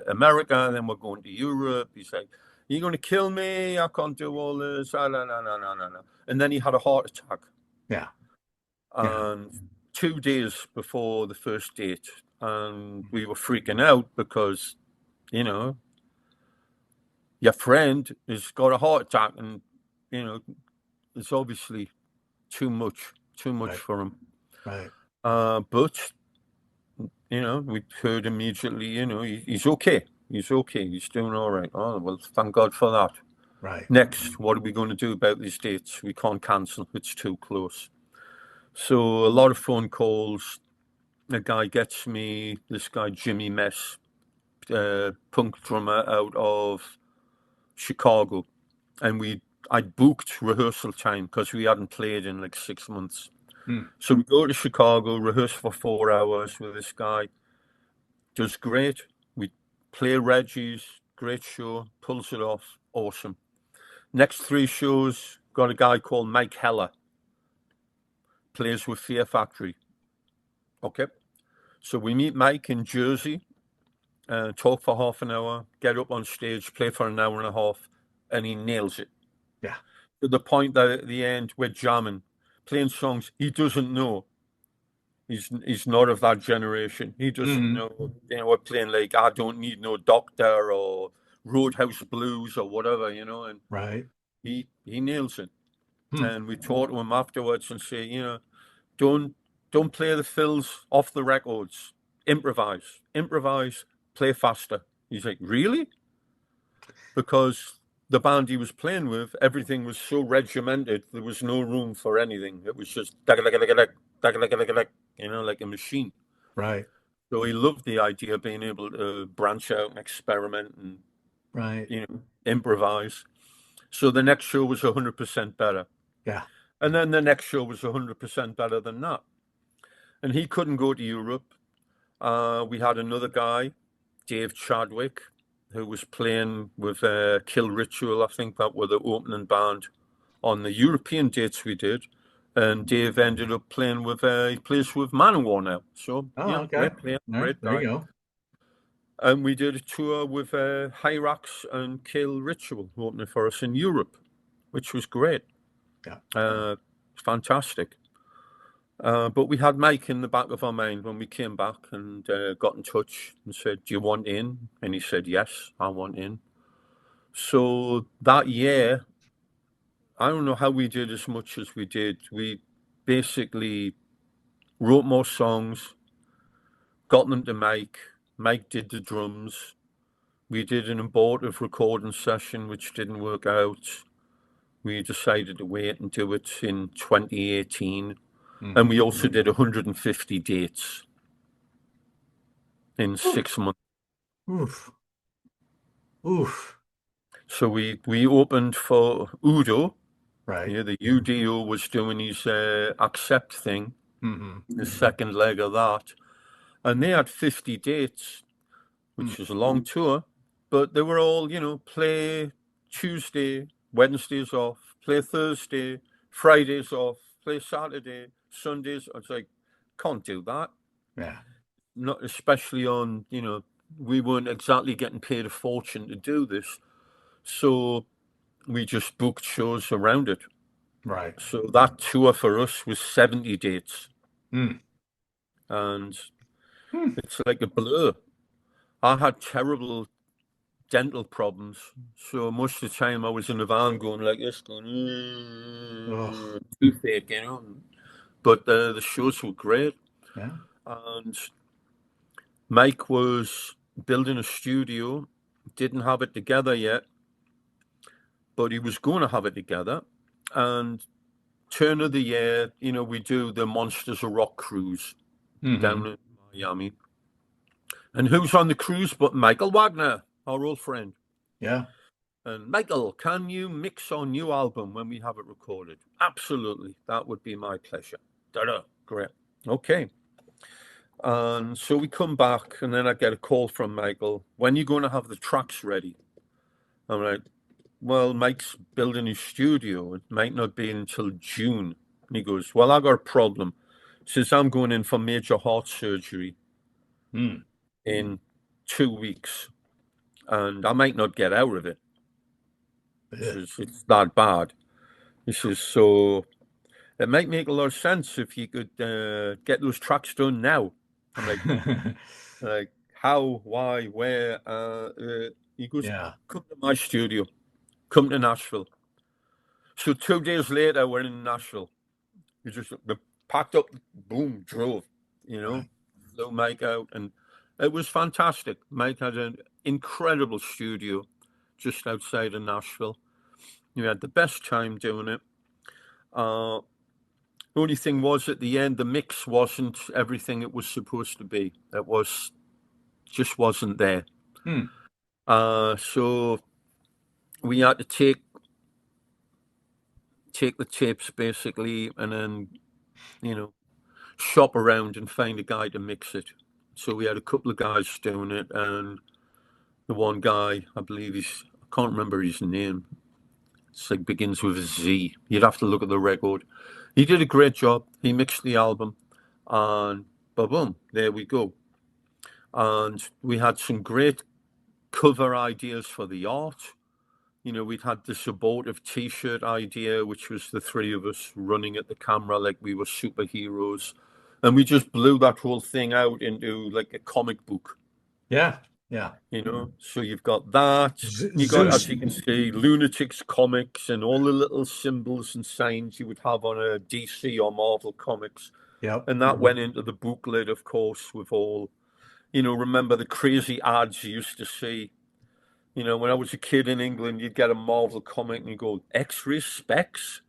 America, and then we're going to Europe. He's like, "You're going to kill me. I can't do all this." Ah, no, no, no, no, no, no. And then he had a heart attack. yeah, yeah, And 2 days before the first date, and we were freaking out because, you know, your friend has got a heart attack, and you know it's obviously too much right, for him. right, But we heard immediately, he's okay. He's okay. He's doing all right. Oh well, thank God for that. right, Next, what are we going to do about these dates? We can't cancel. It's too close. So a lot of phone calls. A guy gets me. This guy Jimmy Mess, punk drummer out of Chicago, and I booked rehearsal time because we hadn't played in like 6 months. hmm, So we go to Chicago, rehearse for 4 hours with this guy. Does great. We play Reggie's, great show, pulls it off, awesome. Next 3 shows, got a guy called Mike Heller, plays with Fear Factory. Okay, so we meet Mike in Jersey, talk for half an hour, get up on stage, play for an hour and a half, and he nails it. yeah, To the point that at the end we're jamming, playing songs he doesn't know. He's not of that generation. He doesn't hmm, know. We're playing like I Don't Need No Doctor or Roadhouse Blues or whatever, and right, he nails it. hmm, And we talk to him afterwards and say, don't don't play the fills off the records. Improvise, play faster. He's like, really? Because the band he was playing with, everything was so regimented, there was no room for anything. It was just like a machine. right, So he loved the idea of being able to branch out and experiment and right, improvise. So the next show was 100% better, yeah, and then the next show was 100% better than that. And he couldn't go to Europe. We had another guy, Dave Chadwick, who was playing with Kill Ritual. I think that were the opening band on the European dates we did. And Dave ended up playing with, he plays with Manowar now. So, oh, yeah, okay, great player, all right, great there you guy. go, And we did a tour with Hyrax and Kill Ritual opening for us in Europe, which was great. yeah, Uh, Fantastic. But we had Mike in the back of our mind when we came back and got in touch and said, "Do you want in?" And he said, "Yes, I want in." So that year, I don't know how we did as much as we did. We basically wrote more songs, got them to Mike. Mike did the drums. We did an abortive recording session, which didn't work out. We decided to wait and do it in 2018. Mm. And we also did 150 dates in Oof. 6 months. Oof. Oof. So we opened for Udo. Right. Yeah, the UDO was doing his Accept thing, Hmm. the second leg of that. And they had 50 dates, Mm. which was a long tour, but they were all, play Tuesday, Wednesdays off, play Thursday, Fridays off, play Saturday, Sundays. I was like, can't do that. Yeah. Not especially on, we weren't exactly getting paid a fortune to do this. So we just booked shows around it. Right. So that tour for us was 70 dates. Mm. And Mm. it's like a blur. I had terrible dental problems. So most of the time I was in the van going like this, going, Ugh. toothache, you know. But the shows were great. Yeah. And Mike was building a studio, didn't have it together yet, but he was going to have it together. And turn of the year, we do the Monsters of Rock cruise Hmm. down in Miami. And who's on the cruise but Michael Wagner, our old friend? Yeah. And Michael, can you mix our new album when we have it recorded? Absolutely. That would be my pleasure. Da-da. Great. Okay. And so we come back, and then I get a call from Michael. When are you going to have the tracks ready? I'm like, well, Mike's building his studio. It might not be until June. And he goes, well, I got a problem. He says, I'm going in for major heart surgery Mm. in 2 weeks, and I might not get out of it. He Ugh. says, it's that bad. He says, so it might make a lot of sense if you could get those tracks done now. I'm like how, why, where? He goes, Yeah. come to my studio, come to Nashville. So 2 days later, we're in Nashville. We packed up, boom, drove, Right. flew Mike out, and it was fantastic. Mike had an incredible studio just outside of Nashville. We had the best time doing it. Uh, The only thing was at the end, the mix wasn't everything it was supposed to be. It was just wasn't there. Mm. So we had to take the tapes basically, and then you know shop around and find a guy to mix it. So we had a couple of guys doing it, and the one guy, I believe I can't remember his name. It's like begins with a Z. You'd have to look at the record. He did a great job. He mixed the album, and boom, there we go. And we had some great cover ideas for the art. We'd had this abortive T-shirt idea, which was the three of us running at the camera like we were superheroes, and we just blew that whole thing out into like a comic book. Yeah. Yeah. So you've got that. You got, as Zeus. you can see, Lunatics comics and all the little symbols and signs you would have on a DC or Marvel comics, Yep. and that went into the booklet, of course, with all. Remember the crazy ads you used to see. When I was a kid in England, you'd get a Marvel comic and you go, X-ray specs?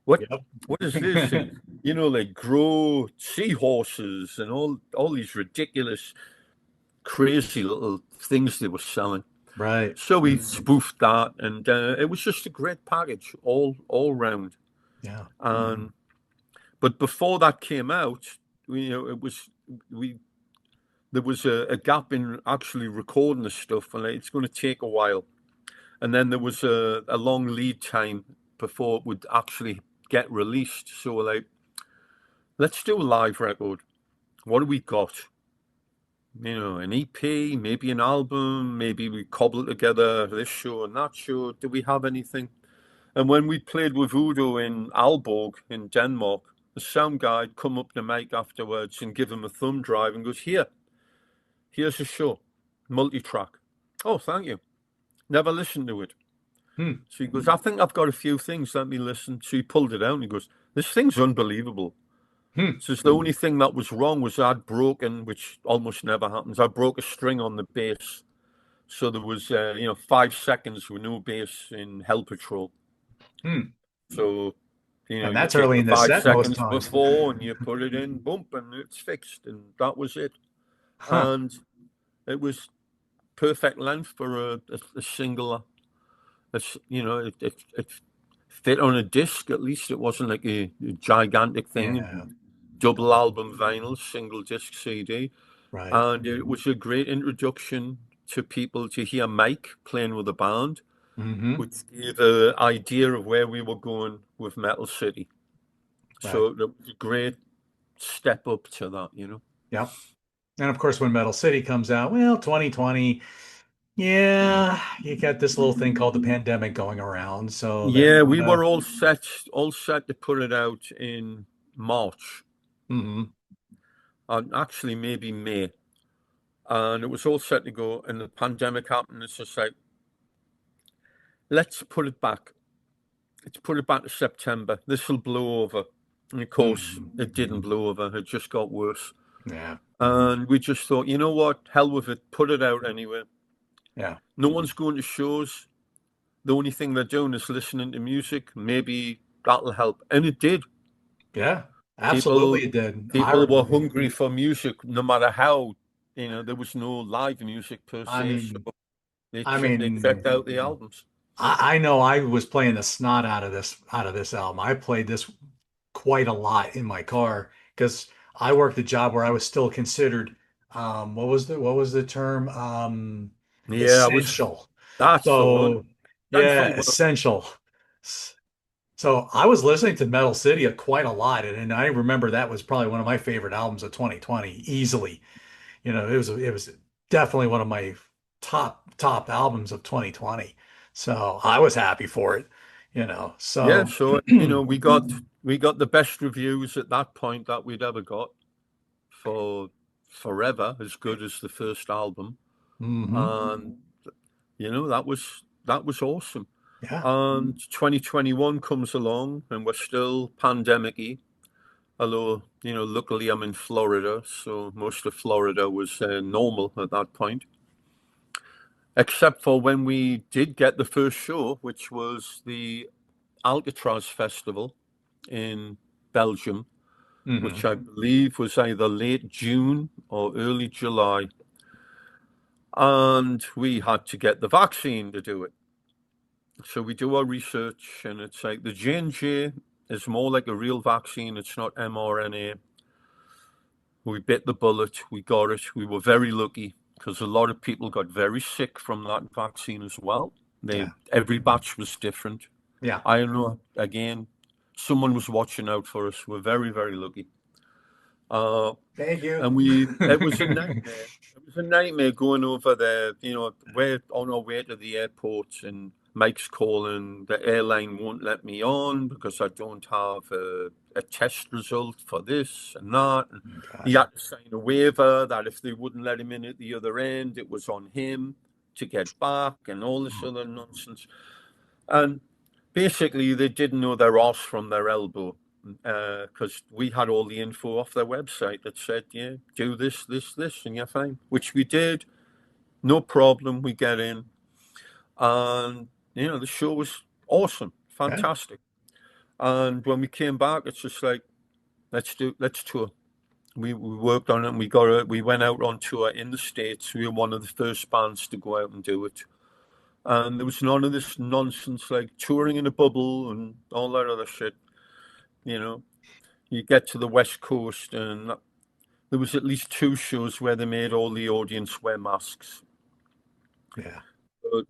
What Yep. what is this? And they grow seahorses and all these ridiculous, crazy little things they were selling. Right. So we spoofed that, and it was just a great package all round. Yeah. And but before that came out, it was we there was a gap in actually recording the stuff, and it's going to take a while. And then there was a long lead time before it would actually get released. So we're like, let's do a live record. What do we got? An EP, maybe an album, maybe we cobble together this show and that show. Do we have anything? And when we played with Udo in Aalborg in Denmark, the sound guy come up to Mike afterwards and give him a thumb drive and goes, here's a show, multi-track. Oh, thank you. Never listened to it. Hmm. So he goes, I think I've got a few things. Let me listen. So he pulled it out and he goes, this thing's unbelievable. Hmm. So the only thing that was wrong was I'd broken, which almost never happens. I broke a string on the bass. So there was, 5 seconds with no bass in Hell Patrol. Hmm. So, And you that's take early the in the five set most seconds times. before and you put it in, boom, and it's fixed. And that was it. Huh. And it was perfect length for a single. It fit on a disc. At least it wasn't like a gigantic Yeah. thing. Double album vinyl, single disc CD, Right. and it was a great introduction to people to hear Mike playing with the band, Hmm. which gave the idea of where we were going with Metal City. Right. So it was a great step up to that. Yep. And of course, when Metal City comes out, well, 2020, yeah, you got this little thing called the pandemic going around. So that Yeah, we kind of, were all set to put it out in March, hmm. and actually maybe May. And it was all set to go, and the pandemic happened. It's just like, let's put it back. Let's put it back to September. This will blow over. And of course, Hmm. it didn't blow over. It just got worse. Yeah. And we just thought, you know what? Hell with it. Put it out anyway. Yeah. No one's going to shows. The only thing they're doing is listening to music. Maybe that'll help. And it did. Yeah. Absolutely, People it did. people were hungry for music, no matter how, there was no live music per I se. So mean, they I they checked mean, out the albums. I know I was playing the snot out of this album. I played this quite a lot in my car because I worked a job where I was still considered what was the term? Yeah, Essential. that's the one. So yeah, Essential work. essential. S- So I was listening to Metal City quite a lot, and I remember that was probably one of my favorite albums of 2020, easily. It was definitely one of my top albums of 2020. So I was happy for it, Yeah, So so we got the best reviews at that point that we'd ever got for forever, as good as the first album. hmm. And that was awesome. Yeah, And 2021 comes along and we're still pandemic-y. Although, luckily I'm in Florida, so most of Florida was normal at that point. Except for when we did get the first show, which was the Alcatraz Festival in Belgium, which hmm. I believe was either late June or early July. And we had to get the vaccine to do it. So we do our research, and it's like the J&J is more like a real vaccine. It's not mRNA. We bit the bullet. We got it. We were very lucky because a lot of people got very sick from that vaccine as well. Yeah, Every batch was different. yeah. I don't know. Again, someone was watching out for us. We're very, very lucky. Uh, Thank you. and it was a nightmare. It was a nightmare going over there. We're on our way to the airport, and Mike's calling. The airline won't let me on because I don't have a test result for this and that. And he God. had to sign a waiver that if they wouldn't let him in at the other end, it was on him to get back and all this other nonsense. And basically, they didn't know their arse from their elbow because we had all the info off their website that said, yeah, do this, this, this, and you're fine, which we did. No problem. We get in. And, the show was awesome, Yeah, fantastic. And when we came back, it's just like, let's tour. We worked on it and we went out on tour in the States. We were one of the first bands to go out and do it. And there was none of this nonsense like touring in a bubble and all that other shit. You know, you get to the West Coast, and there was at least two shows where they made all the audience wear masks. yeah, But,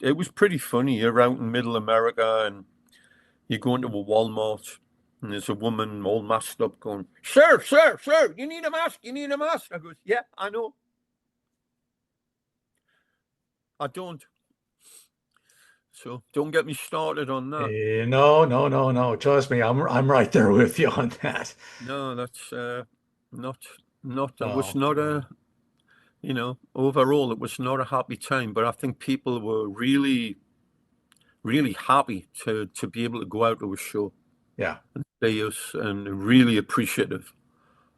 it was pretty funny. You're out in middle America, and you go into a Walmart, and there's a woman all masked up going, "Sir, sir, sir, you need a mask. You need a mask." I goes, "Yeah, I know. I don't. So don't get me started on that." No, no, no, no. Trust me, I'm right there with you on that. No, that's not. I was No. not a overall it was not a happy time, but I think people were really, really happy to be able to go out to a show Yeah, and see us and really appreciative.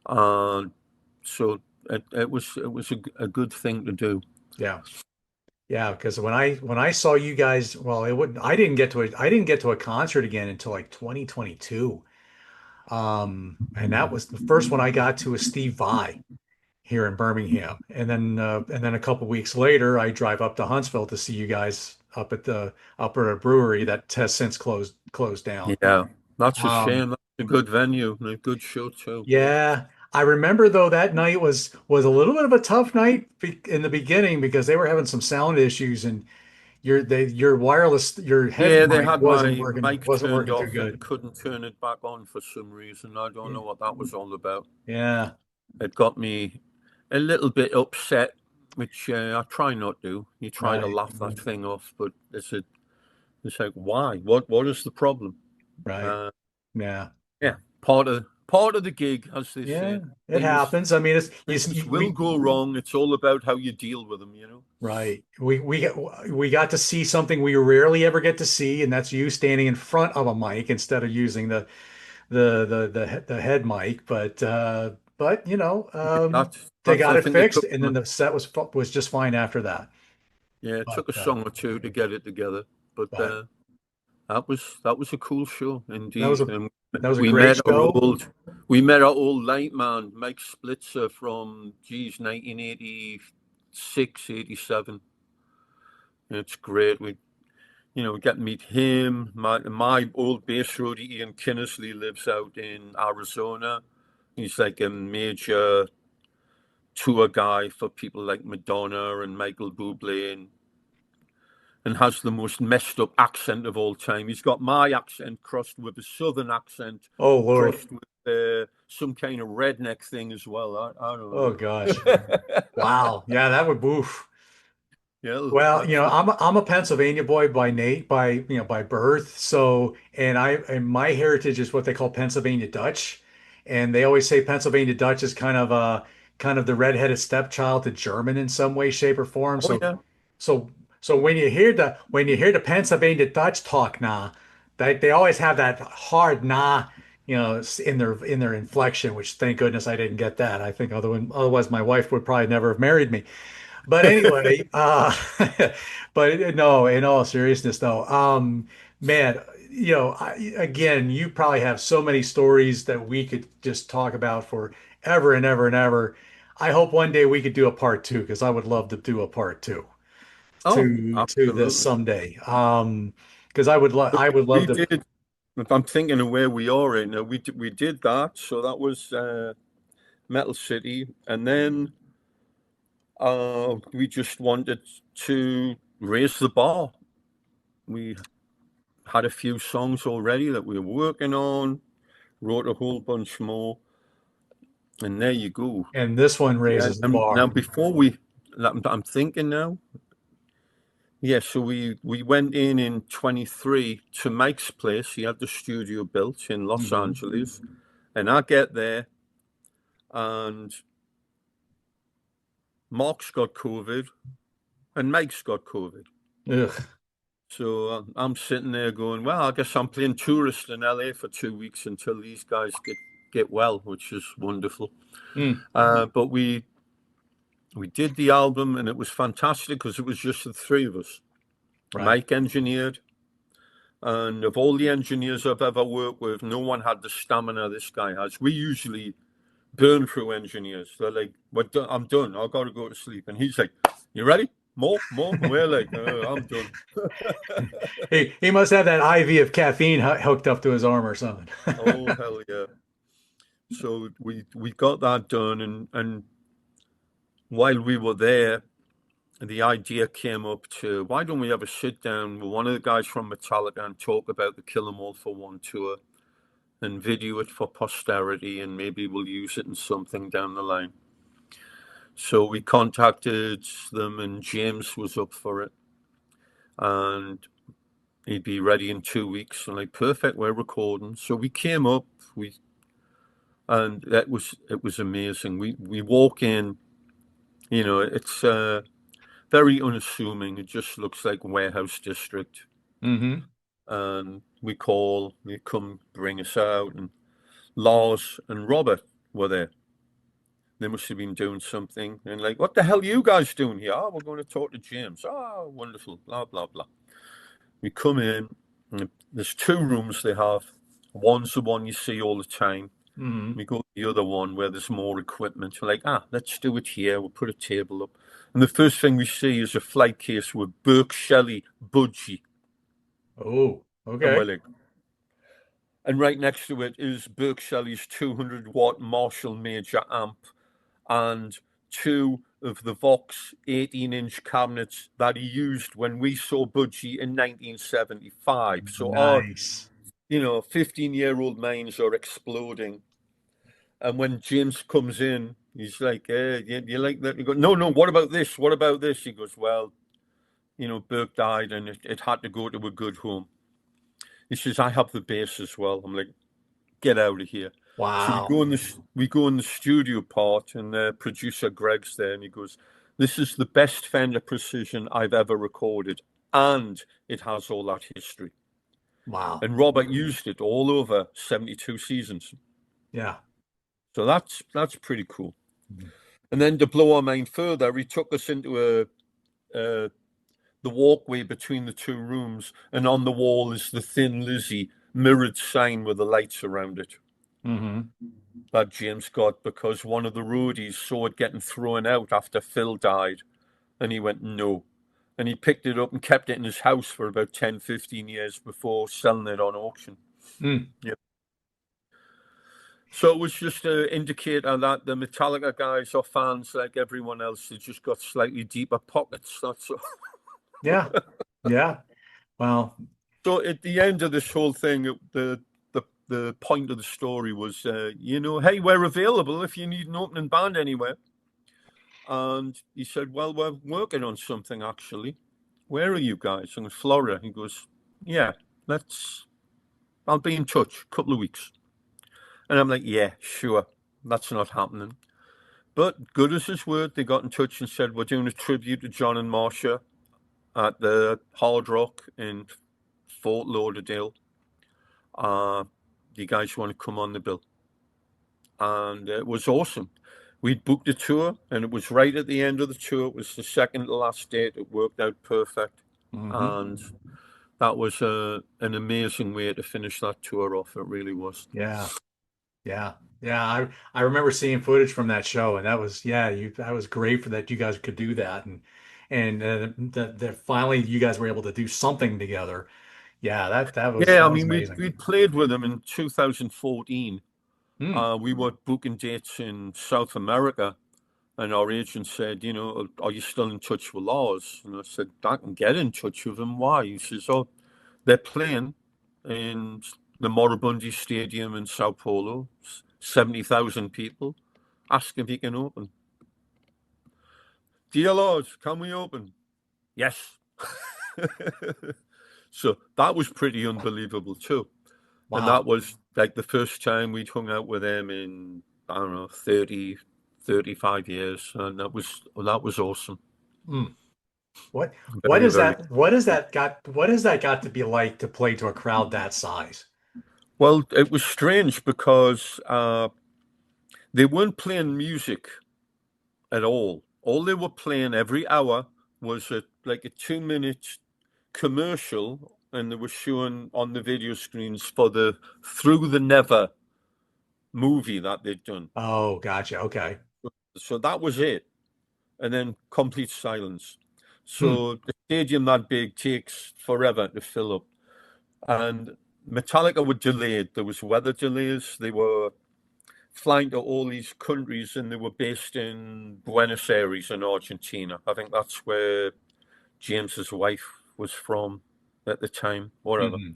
And so it was a good thing to do. yeah, yeah. Because when I saw you guys, well, it wouldn't. I didn't get to a concert again until like 2022. And that was the first one I got to was Steve Vai here in Birmingham, and then a couple weeks later, I drive up to Huntsville to see you guys up at a brewery that has since closed down. Yeah, that's a Um, shame. That's a good venue and a good show too. yeah, I remember though that night was a little bit of a tough night in the beginning because they were having some sound issues and your wireless your head Yeah, they mic had my mic wasn't turned working too off good. and couldn't turn it back on for some reason. I don't Yeah, know what that was all about. yeah, It got me a little bit upset, which I try not to. You try to right, laugh that thing off, but it's like, why? What is the problem? right, Uh, yeah. yeah, part of the gig, as they Yeah, say. it Things happens. I mean, things will we go wrong. It's all about how you deal with them. right. We got to see something we rarely ever get to see, and that's you standing in front of a mic instead of using the head mic. But they That's got I it think it fixed, took and then the set was just fine after that. yeah, it But took a song or two to get it together, but but that was a cool show that was indeed. a And that was a we great met our show. old we met our old light man, Mike Splitzer from 1986, 87. It's great. We get to meet him. My old bass roadie Ian Kinnersley lives out in Arizona. He's like a major tour guy for people like Madonna and Michael Bublé and has the most messed up accent of all time. He's got my accent crossed with a southern accent, Oh Lord. crossed with some kind of redneck thing as well. I don't Oh know. gosh. Wow. Yeah, that would oof. Yeah, Well, that's I'm a Pennsylvania boy by by birth. So, and my heritage is what they call Pennsylvania Dutch, and they always say Pennsylvania Dutch is kind of the redheaded stepchild to German in some way, shape, or form. oh yeah. So, so when you hear the Pennsylvania Dutch talk now, they always have that hard nah, in their inflection, which thank goodness I didn't get that. I think otherwise my wife would probably never have married me. But anyway, but no, in all seriousness though, man, again, you probably have so many stories that we could just talk about for ever and ever and ever. I hope one day we could do a part two because I would love to do a part two Oh, to this absolutely. someday. Because I would love We to. did. If I'm thinking of where we are right now, we did that. So that was Metal City, and then we just wanted to raise the bar. We had a few songs already that we were working on, wrote a whole bunch more, and there you go. And this one Yeah. raises the And now bar. before I'm thinking now. Yeah, so we went in 23 to Mike's place. He had the studio built in Los Mhm. Angeles, and I get there, and Mark's got COVID, and Mike's got COVID. Ugh. So I'm sitting there going, well, I guess I'm playing tourist in LA for 2 weeks until these guys get well, which is wonderful. Mm. But we did the album, and it was fantastic because it was just the three of us. Right. Mike engineered, and of all the engineers I've ever worked with, no one had the stamina this guy has. We usually burn through engineers. They're like, I'm done. I've got to go to sleep. And he's like, you ready? More, more. We're like, I'm done. He must have that IV of caffeine hooked up to his arm or something. Oh hell yeah! So we got that done, and while we were there, the idea came up to why don't we have a sit down with one of the guys from Metallica and talk about the Kill 'Em All for One tour and video it for posterity, and maybe we'll use it in something down the line. So we contacted them, and James was up for it, and he'd be ready in 2 weeks. And like, perfect, we're recording. So we came up, and it was amazing. We walk in, It's very unassuming. It just looks like warehouse district. Mm-hmm. And we call, they come bring us out, and Lars and Robert were there. They must have been doing something. And like, what the hell are you guys doing here? Oh, we're going to talk to James. Oh, wonderful. Blah, blah, blah. We come in, and there's two rooms they have. One's the one you see all the time. Mm-hmm. We go to the other one where there's more equipment. We're like, let's do it here. We'll put a table up. And the first thing we see is a flight case with Burke Shelley Budgie. Oh, And we're okay. like, and right next to it is Burke Shelley's 200-watt Marshall Major amp and two of the Vox 18-inch cabinets that he used when we saw Budgie in 1975. So our, Nice. 15-year-old minds are exploding. And when James comes in, he's like, hey, you like that? You go, no, no, what about this? What about this? He goes, well, Burke died and it had to go to a good home. He says, I have the bass as well. I'm like, get out of here. So we Wow. go in the studio part, and producer Greg's there, and he goes, "This is the best Fender Precision I've ever recorded, and it has all that history." Wow. And Robert used it all over 72 seasons, Yeah. so that's pretty cool. Mhm. And then to blow our mind further, he took us into uh, the walkway between the two rooms, and on the wall is the Thin Lizzy mirrored sign with the lights around it Mm-hmm. that James got because one of the roadies saw it getting thrown out after Phil died. And he went, no. And he picked it up and kept it in his house for about 10, 15 years before selling it on auction. Mm. Yeah. So it was just an indicator that the Metallica guys are fans like everyone else. They just got slightly deeper pockets. That's all. Yeah. Yeah. Well, So at the end of this whole thing, the point of the story was, hey, we're available if you need an opening band anywhere. And he said, well, we're working on something actually. Where are you guys? I'm in Florida. He goes, yeah, I'll be in touch, a couple of weeks. And I'm like, yeah, sure. That's not happening. But good as his word, they got in touch and said, we're doing a tribute to John and Marcia at the Hard Rock in Fort Lauderdale. Uh, you guys want to come on the bill? And it was awesome. We'd booked a tour, and it was right at the end of the tour. It was the second to last date. It worked out perfect. hmm. And that was an amazing way to finish that tour off. It really was. Yeah. Yeah. Yeah. I remember seeing footage from that show, and that was, yeah, that was great for that you guys could do that. And that finally you guys were able to do something together. Yeah, Yeah, I that was mean, we amazing. we played with them in 2014. Hmm. We were booking dates in South America, and our agent said, are you still in touch with Lars? And I said, I can get in touch with him. Why? He says, oh, they're playing in the Moribundi Stadium in Sao Paulo, 70,000 people. Ask if he can open. Dear Lars, can we open? Yes. So that was pretty unbelievable too. And that Wow. was like the first time we'd hung out with them in, I don't know, 30, 35 years. And that was awesome. Hmm. What Very, very. what has that got to be like to play to a crowd that size? Well, it was strange because they weren't playing music at all. All they were playing every hour was like a 2 minute commercial, and they were showing on the video screens for the Through the Never movie that they'd done. Oh, gotcha. Okay. So that was it. And then complete silence. Hmm. So the stadium that big takes forever to fill up. And Metallica were delayed. There was weather delays. They were flying to all these countries, and they were based in Buenos Aires in Argentina. I think that's where James's wife was from at the time, whatever. Hmm.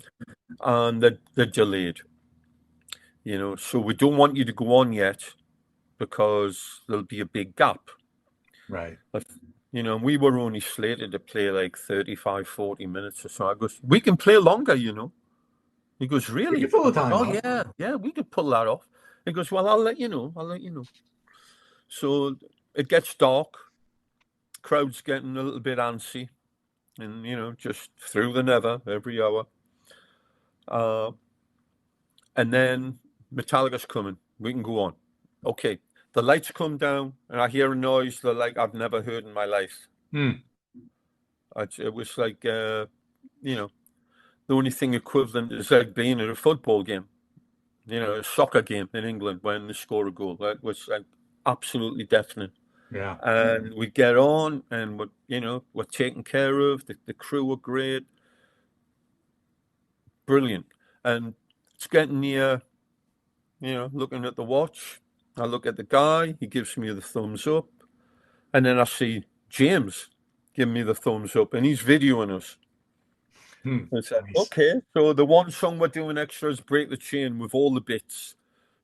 And they're delayed, So we don't want you to go on yet because there'll be a big gap. Right. But, we were only slated to play like 35, 40 minutes or so. I goes, we can play longer. He goes, We can really? fill I the goes, time oh, up. yeah, yeah, we could pull that off. He goes, well, I'll let you know. I'll let you know. So it gets dark. crowd's getting a little bit antsy, and just through the nether every hour. Uh, and then Metallica's coming. We can go on. Okay, the lights come down, and I hear a noise that like I've never heard in my life. Hmm. It was like you know, the only thing equivalent is like being at a football game, a soccer game in England when they score a goal. That was like absolutely deafening. Yeah. And we get on, and we're taken care of. The crew were great, brilliant. And it's getting near, looking at the watch. I look at the guy. He gives me the thumbs up, and then I see James give me the thumbs up, and he's videoing us. Hmm. I said, Nice. okay, so the one song we're doing extra is Break the Chain with all the bits.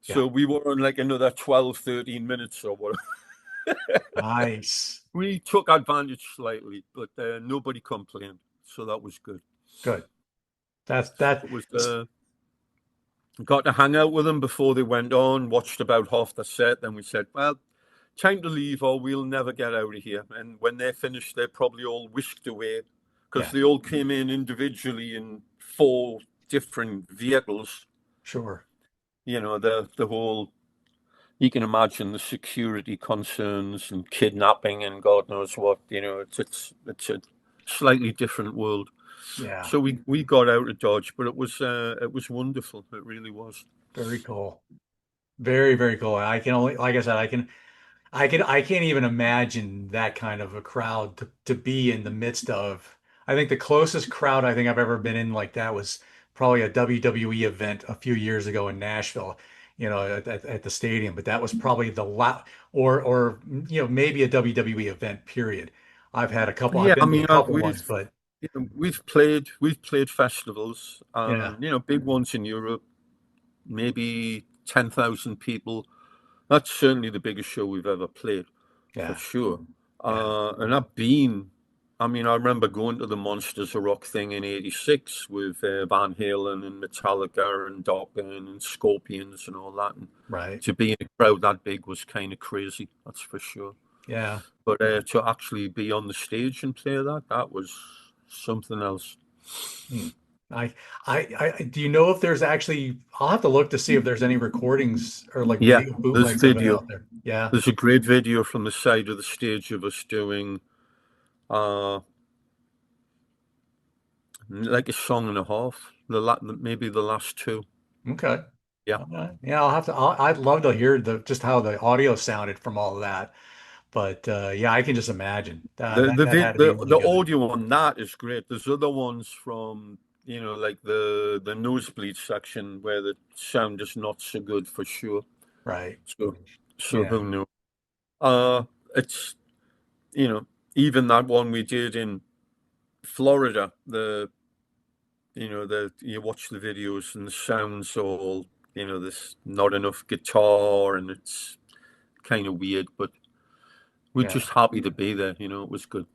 Yeah. So we were on like another 12, 13 minutes or whatever. Nice. We took advantage slightly, but nobody complained. So that was good. Good. That's that. It was got to hang out with them before they went on, watched about half the set. Then we said, well, time to leave or we'll never get out of here. And when they're finished, they're probably all whisked away because Yeah. they all came in individually in four different vehicles. Sure. The whole, you can imagine the security concerns and kidnapping and God knows what. It's a slightly different world. Yeah. So we got out of Dodge, but it was wonderful. It really was. Very cool. Very, very cool. I can only, like I said, I can't even imagine that kind of a crowd to be in the midst of. I think the closest crowd I think I've ever been in like that was probably a WWE event a few years ago in Nashville, at the stadium. But that was probably the la or maybe a WWE event, period. I've Yeah, I been to a mean, couple ones, but we've played festivals, yeah, and big ones in Europe, maybe 10,000 people. That's certainly the biggest show we've ever played, for yeah, sure. yeah, And I've been, I mean, I remember going to the Monsters of Rock thing in '86 with Van Halen and Metallica and Dokken and Scorpions and all that. And right. to be in a crowd that big was kind of crazy, that's for sure. Yeah. But to actually be on the stage and play that was something else. Hmm. I, do you know if there's actually, I'll have to look to see if there's any recordings or like Yeah, video there's bootlegs of it video. out there. Yeah. There's a great video from the side of the stage of us doing uh, like a song and a half. Maybe the last two. Okay. Yeah. Yeah, I'd love to hear just how the audio sounded from all of that. But yeah, I can just imagine The the that vid, had to be the really the good. audio on that is great. There's other ones from like the nosebleed section where the sound is not so good for sure. Right. So so Yeah. who knew? It's you know even that one we did in Florida. You watch the videos and the sounds all there's not enough guitar and it's kind of weird, but we're Yeah. just happy to be there. It was good.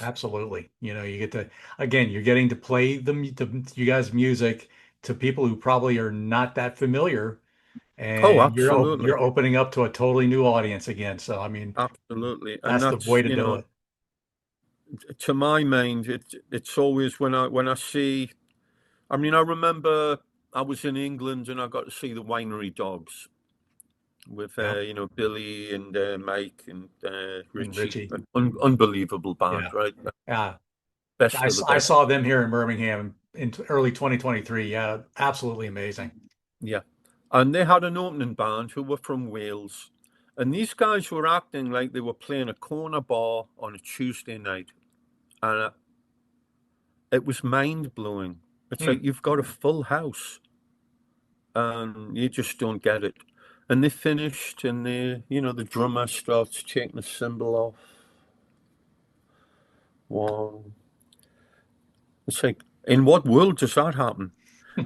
Absolutely. You get to, again, you're getting to play you guys' music to people who probably are not that familiar, Oh, and absolutely. you're opening up to a totally new audience again. So, I mean, Absolutely, and that's the way that's to do it. to my mind, it's always when I see. I mean, I remember I was in England and I got to see the Winery Dogs with Yeah. Billy and Mike and And Richie. Richie. An unbelievable band, Yeah. right? Yeah. Best of the I best. saw them here in Birmingham in early 2023. Yeah. Absolutely amazing. Yeah, and they had an opening band who were from Wales, and these guys were acting like they were playing a corner bar on a Tuesday night, and it was mind blowing. It's Hmm. like you've got a full house and you just don't get it. And they finished, and the drummer starts taking the cymbal off. One, it's like, in what world does that happen?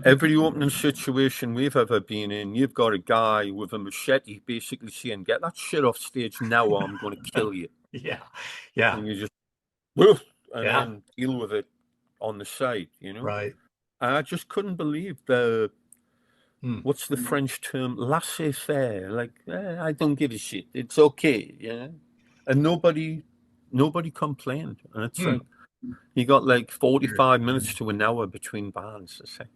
Every opening situation we've ever been in, you've got a guy with a machete basically saying, "Get that shit off stage now, or I'm going to kill you." Yeah. Yeah. And you just, woof, and Yeah. then deal with it on the side. Right. And I just couldn't believe the Hmm. what's the French term, laissez-faire. Like, I don't give a shit. It's okay, And nobody nobody complained. And it's Hmm. like you got like Weird. 45 minutes to an hour between bands. It's like,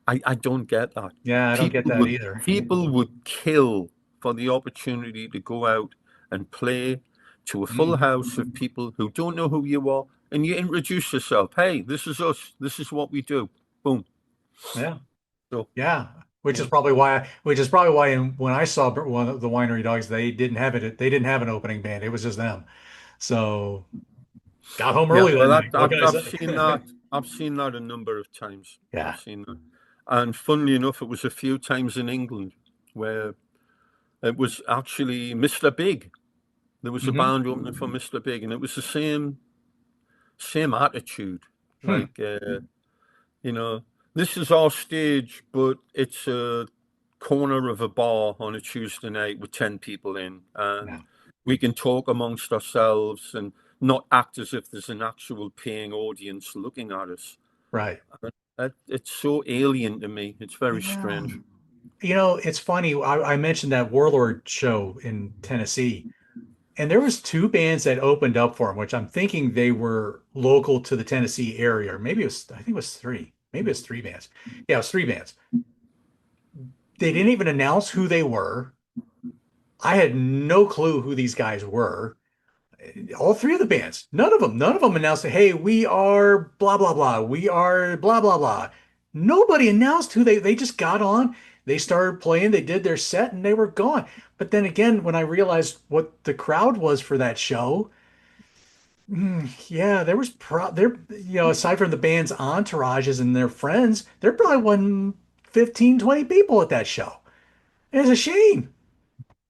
I don't get that. Yeah, I don't get People that would either. people would kill for the opportunity to go out and play to a full Mm. house of people who don't know who you are, and you introduce yourself. Hey, this is us. This is what we do. Boom. Yeah. So Yeah. you know, Which is probably why when I saw one of the Winery Dogs, they didn't have it. They didn't have an opening band. It was just them. So got home yeah. early that Well, night. What can I I've say? seen that. I've seen that a number of times. I've Yeah. seen that, and funnily enough, it was a few times in England where it was actually Mr. Big. There was a Hmm. band opening for Mr. Big, and it was the same attitude. Hmm. Like, you know, this is our stage, but it's a corner of a bar on a Tuesday night with 10 people in, and Yeah. we can talk amongst ourselves and not act as if there's an actual paying audience looking at us. Right. It's so alien to me. It's very Yeah. strange. It's funny. I mentioned that Warlord show in Tennessee, and there was two bands that opened up for him, which I'm thinking they were local to the Tennessee area. Or maybe it was, I think it was three. Maybe it was three bands. Yeah, it was three bands. They didn't even announce who they were. I had no clue who these guys were. All three of the bands, none of them announced, hey, we are blah, blah, blah. We are blah, blah, blah. Nobody announced who they just got on. They started playing, they did their set, and they were gone. But then again, when I realized what the crowd was for that show, yeah, there was there, aside from the band's entourages and their friends, there probably wasn't 15, 20 people at that show. And it's a shame.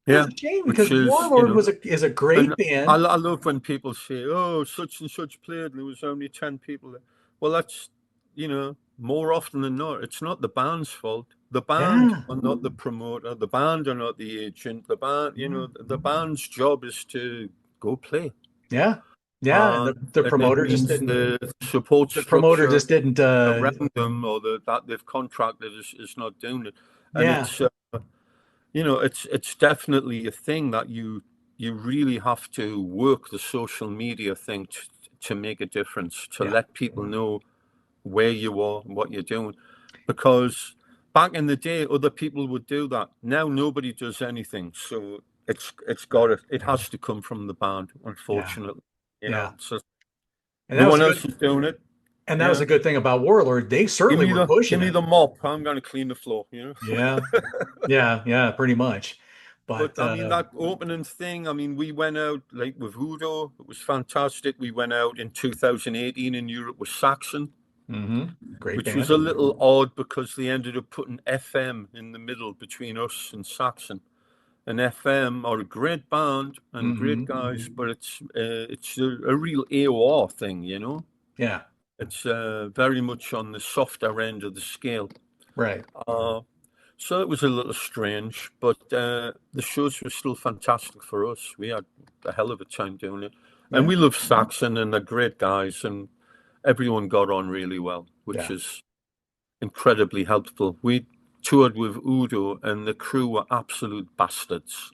It's Yeah, a shame because which is, Warlord is a and great band. I love when people say, "Oh, such and such played, and there was only 10 people there." Well, that's more often than not, it's not the band's fault. The band Yeah. are not the promoter. The band are not the agent. The band, the band's job is to go play, Yeah. Yeah. And and the it promoter just means didn't, the support the promoter structure just didn't, around them or that they've contracted is not doing it, and yeah. it's definitely a thing that you really have to work the social media thing to make a difference, to Yeah. let people know where you are and what you're doing. Because back in the day, other people would do that. Now nobody does anything. So it has to come from the band, Yeah. unfortunately. Yeah. So And no that was one a else good, is doing it. and that was Yeah. a good thing about Warlord. They certainly were Give pushing me it. the mop. I'm gonna clean the floor. Yeah. Yeah. Yeah. Pretty much. But, But I mean, that opening thing, I mean, we went out like with Udo, it was fantastic. We went out in 2018 in Europe with Saxon, great which was band. a little odd because they ended up putting FM in the middle between us and Saxon. And FM are a great band and great Hmm. guys, but it's a real AOR thing. Yeah. It's very much on the softer end of the scale. Right. Uh, So it was a little strange, but the shows were still fantastic for us. We had a hell of a time doing it. And Yeah. we love Saxon and they're great guys, and everyone got on really well, which Yeah. is incredibly helpful. We toured with Udo, and the crew were absolute bastards.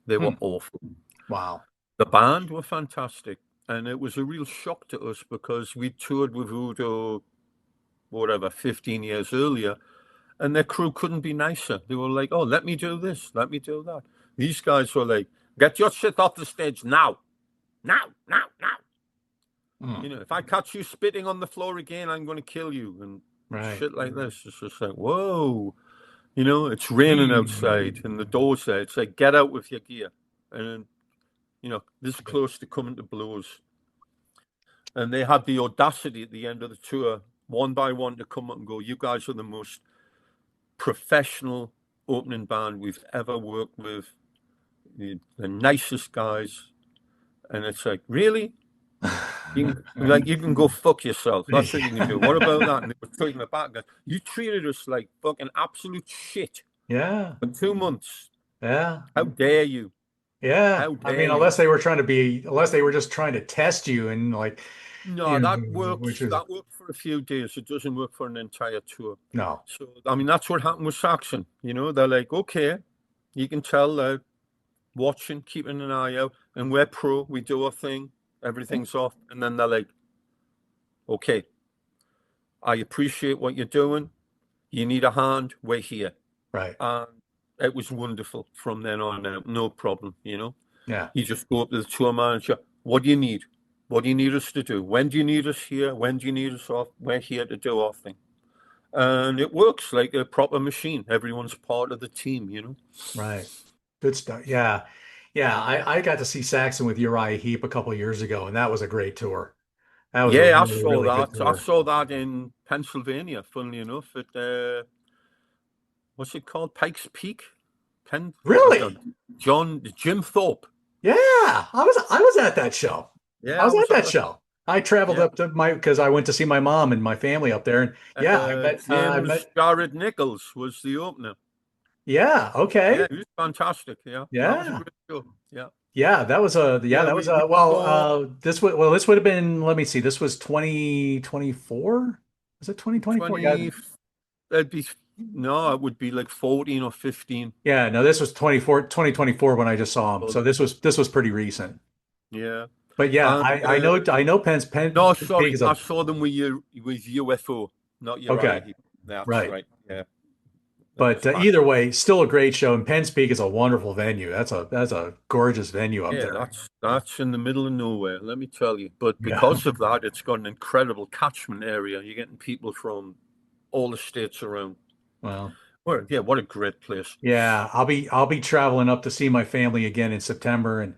They were Hmm. awful. Wow. The band were fantastic, and it was a real shock to us because we toured with Udo, whatever, 15 years earlier, and their crew couldn't be nicer. They were like, "Oh, let me do this, let me do that." These guys were like, "Get your shit off the stage now, now, now, now." Hmm. If I catch you spitting on the floor again, I'm going to kill you, and Right. shit like this. It's just like, whoa. It's raining Hmm. outside, and the door's there. It's like, get out with your gear, and this close to coming to blows. And they had the audacity at the end of the tour, one by one, to come up and go, "You guys are the most professional opening band we've ever worked with, the nicest guys." And it's like, really? You can go fuck yourself. That's what you can do. What about that? And they were taking it back. You treated us like fucking absolute shit Yeah. for 2 months. Yeah. How dare you? Yeah. How I dare mean, you? unless they were just trying to test you and like, No, that which works. is That worked for a few days. It doesn't work for an entire tour. no. So, I mean, that's what happened with Saxon. They're like, okay, you can tell watching, keeping an eye out, and we're pro. We do our thing, everything's off, and then they're like, "Okay, I appreciate what you're doing. You need a hand. We're here." Right. And it was wonderful from then on out. No problem, you know. Yeah. You just go up to the tour manager. What do you need? What do you need us to do? When do you need us here? When do you need us off? We're here to do our thing. And it works like a proper machine. Everyone's part of the team, you know. Right. Good stuff. Yeah. Yeah. I got to see Saxon with Uriah Heep a couple of years ago, and that was a great tour. That was a Yeah, I really, saw really good that. I tour. saw that in Pennsylvania, funnily enough, at what's it called? Pikes Peak? Penn Really? Jim Thorpe. Yeah. I was at that show. I Yeah, I was at was at that that. show. I traveled Yeah. up to my because I went to see my mom and my family up there, and yeah, I James met. Jared Nichols was the opener. Yeah. Yeah, Okay. he was fantastic. Yeah, that was a Yeah. great show. Yeah, Yeah, yeah, that was we well, saw this would have been, let me see, this was 2024. Was it 2024? Yeah. 20. It'd be no, it would be like 14 or 15. Yeah, no, this was 2024 when I just saw him. But So this was pretty recent. yeah, But yeah, and I know Penn no, Peak sorry, is I a saw them with UFO, not Uriah okay, Heep. That's right. right. Yeah, that But was back. either way, still a great show. And Penn Peak is a wonderful venue. That's a gorgeous venue up Yeah, there. that's in the middle of nowhere, let me tell you. But Yeah. because of that, it's got an incredible catchment area. You're getting people from all the states around. Well, Well, yeah, what a great place. yeah, I'll be traveling up to see my family again in September, and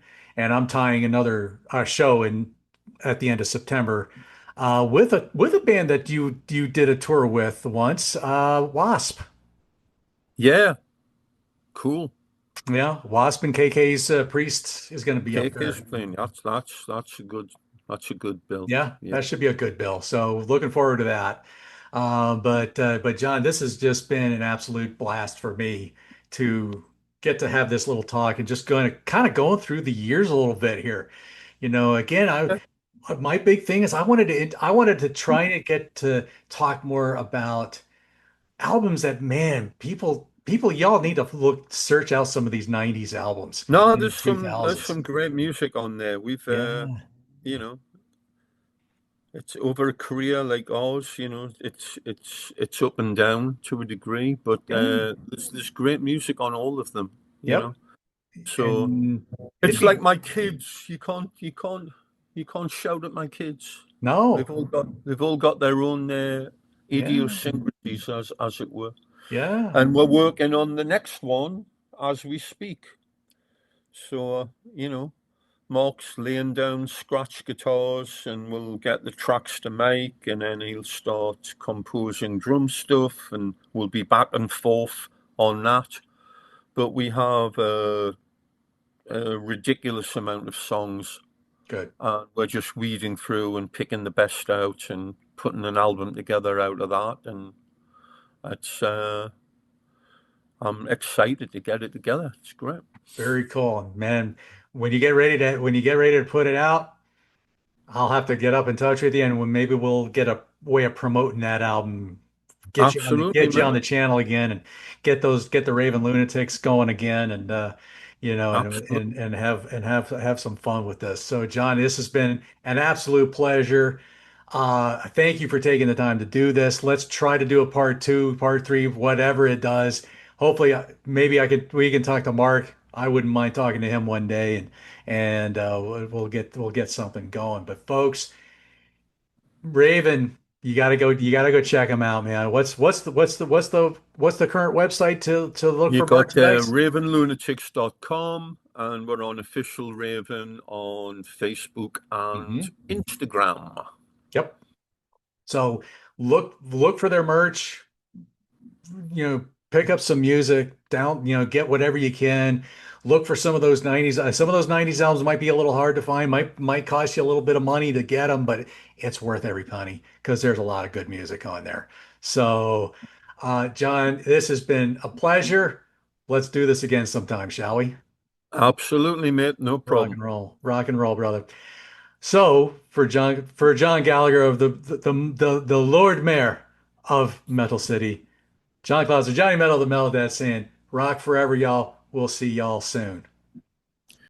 I'm tying another show in at the end of September with a band that you did a tour with once, Wasp. Yeah, cool. Yeah, Wasp and KK's Priest is going to be up Cake is there. playing. That's a good bill. Yeah, Yeah. that should be a good bill. So looking forward to that. But John, this has just been an absolute blast for me to get to have this little talk and just going to kind of going through the years a little bit here. Again, my big thing is I wanted to try to get to talk more about albums that, man, people y'all need to search out some of these 90s albums No, in the there's 2000s. some great music on there. Yeah. You know, it's over a career like ours. You know, it's up and down to a degree, but Yeah. there's great music on all of them. You Yep. know, so And it'd it's be like my kids. You can't shout at my kids. no. They've all got their own Yeah. idiosyncrasies, as it were. Yeah. And we're working on the next one as we speak. So, Mark's laying down scratch guitars and we'll get the tracks to make, and then he'll start composing drum stuff, and we'll be back and forth on that. But we have a ridiculous amount of songs. Good. We're just weeding through and picking the best out and putting an album together out of that. And it's, I'm excited to get it together. It's great. Very cool, man. When you get ready to put it out, I'll have to get up in touch with you, and maybe we'll get a way of promoting that album. Get you on the Absolutely, get you on mate. the channel again, and get the Raven Lunatics going again, and Absolutely. and have some fun with this. So, John, this has been an absolute pleasure. Thank you for taking the time to do this. Let's try to do a part two, part three, whatever it does. Hopefully, maybe we can talk to Mark. I wouldn't mind talking to him one day, and we'll get something going. But folks, Raven, you gotta go check him out, man. What's the current website to look You for got merchandise? ravenlunatics.com, and we're on Official Raven on Facebook and Hmm. Instagram. Yep. So look for their merch. Pick up some music, get whatever you can. Look for some of those 90s. Some of those 90s albums might be a little hard to find, might cost you a little bit of money to get them, but it's worth every penny because there's a lot of good music on there. So, John, this has been a pleasure. Let's do this again sometime, shall we? Absolutely, mate. No problem. Rock and roll, brother. So, for John Gallagher of the Lord Mayor of Metal City, John Clauser, Johnny Metal, the Metal Dad saying, rock forever, y'all. We'll see y'all soon.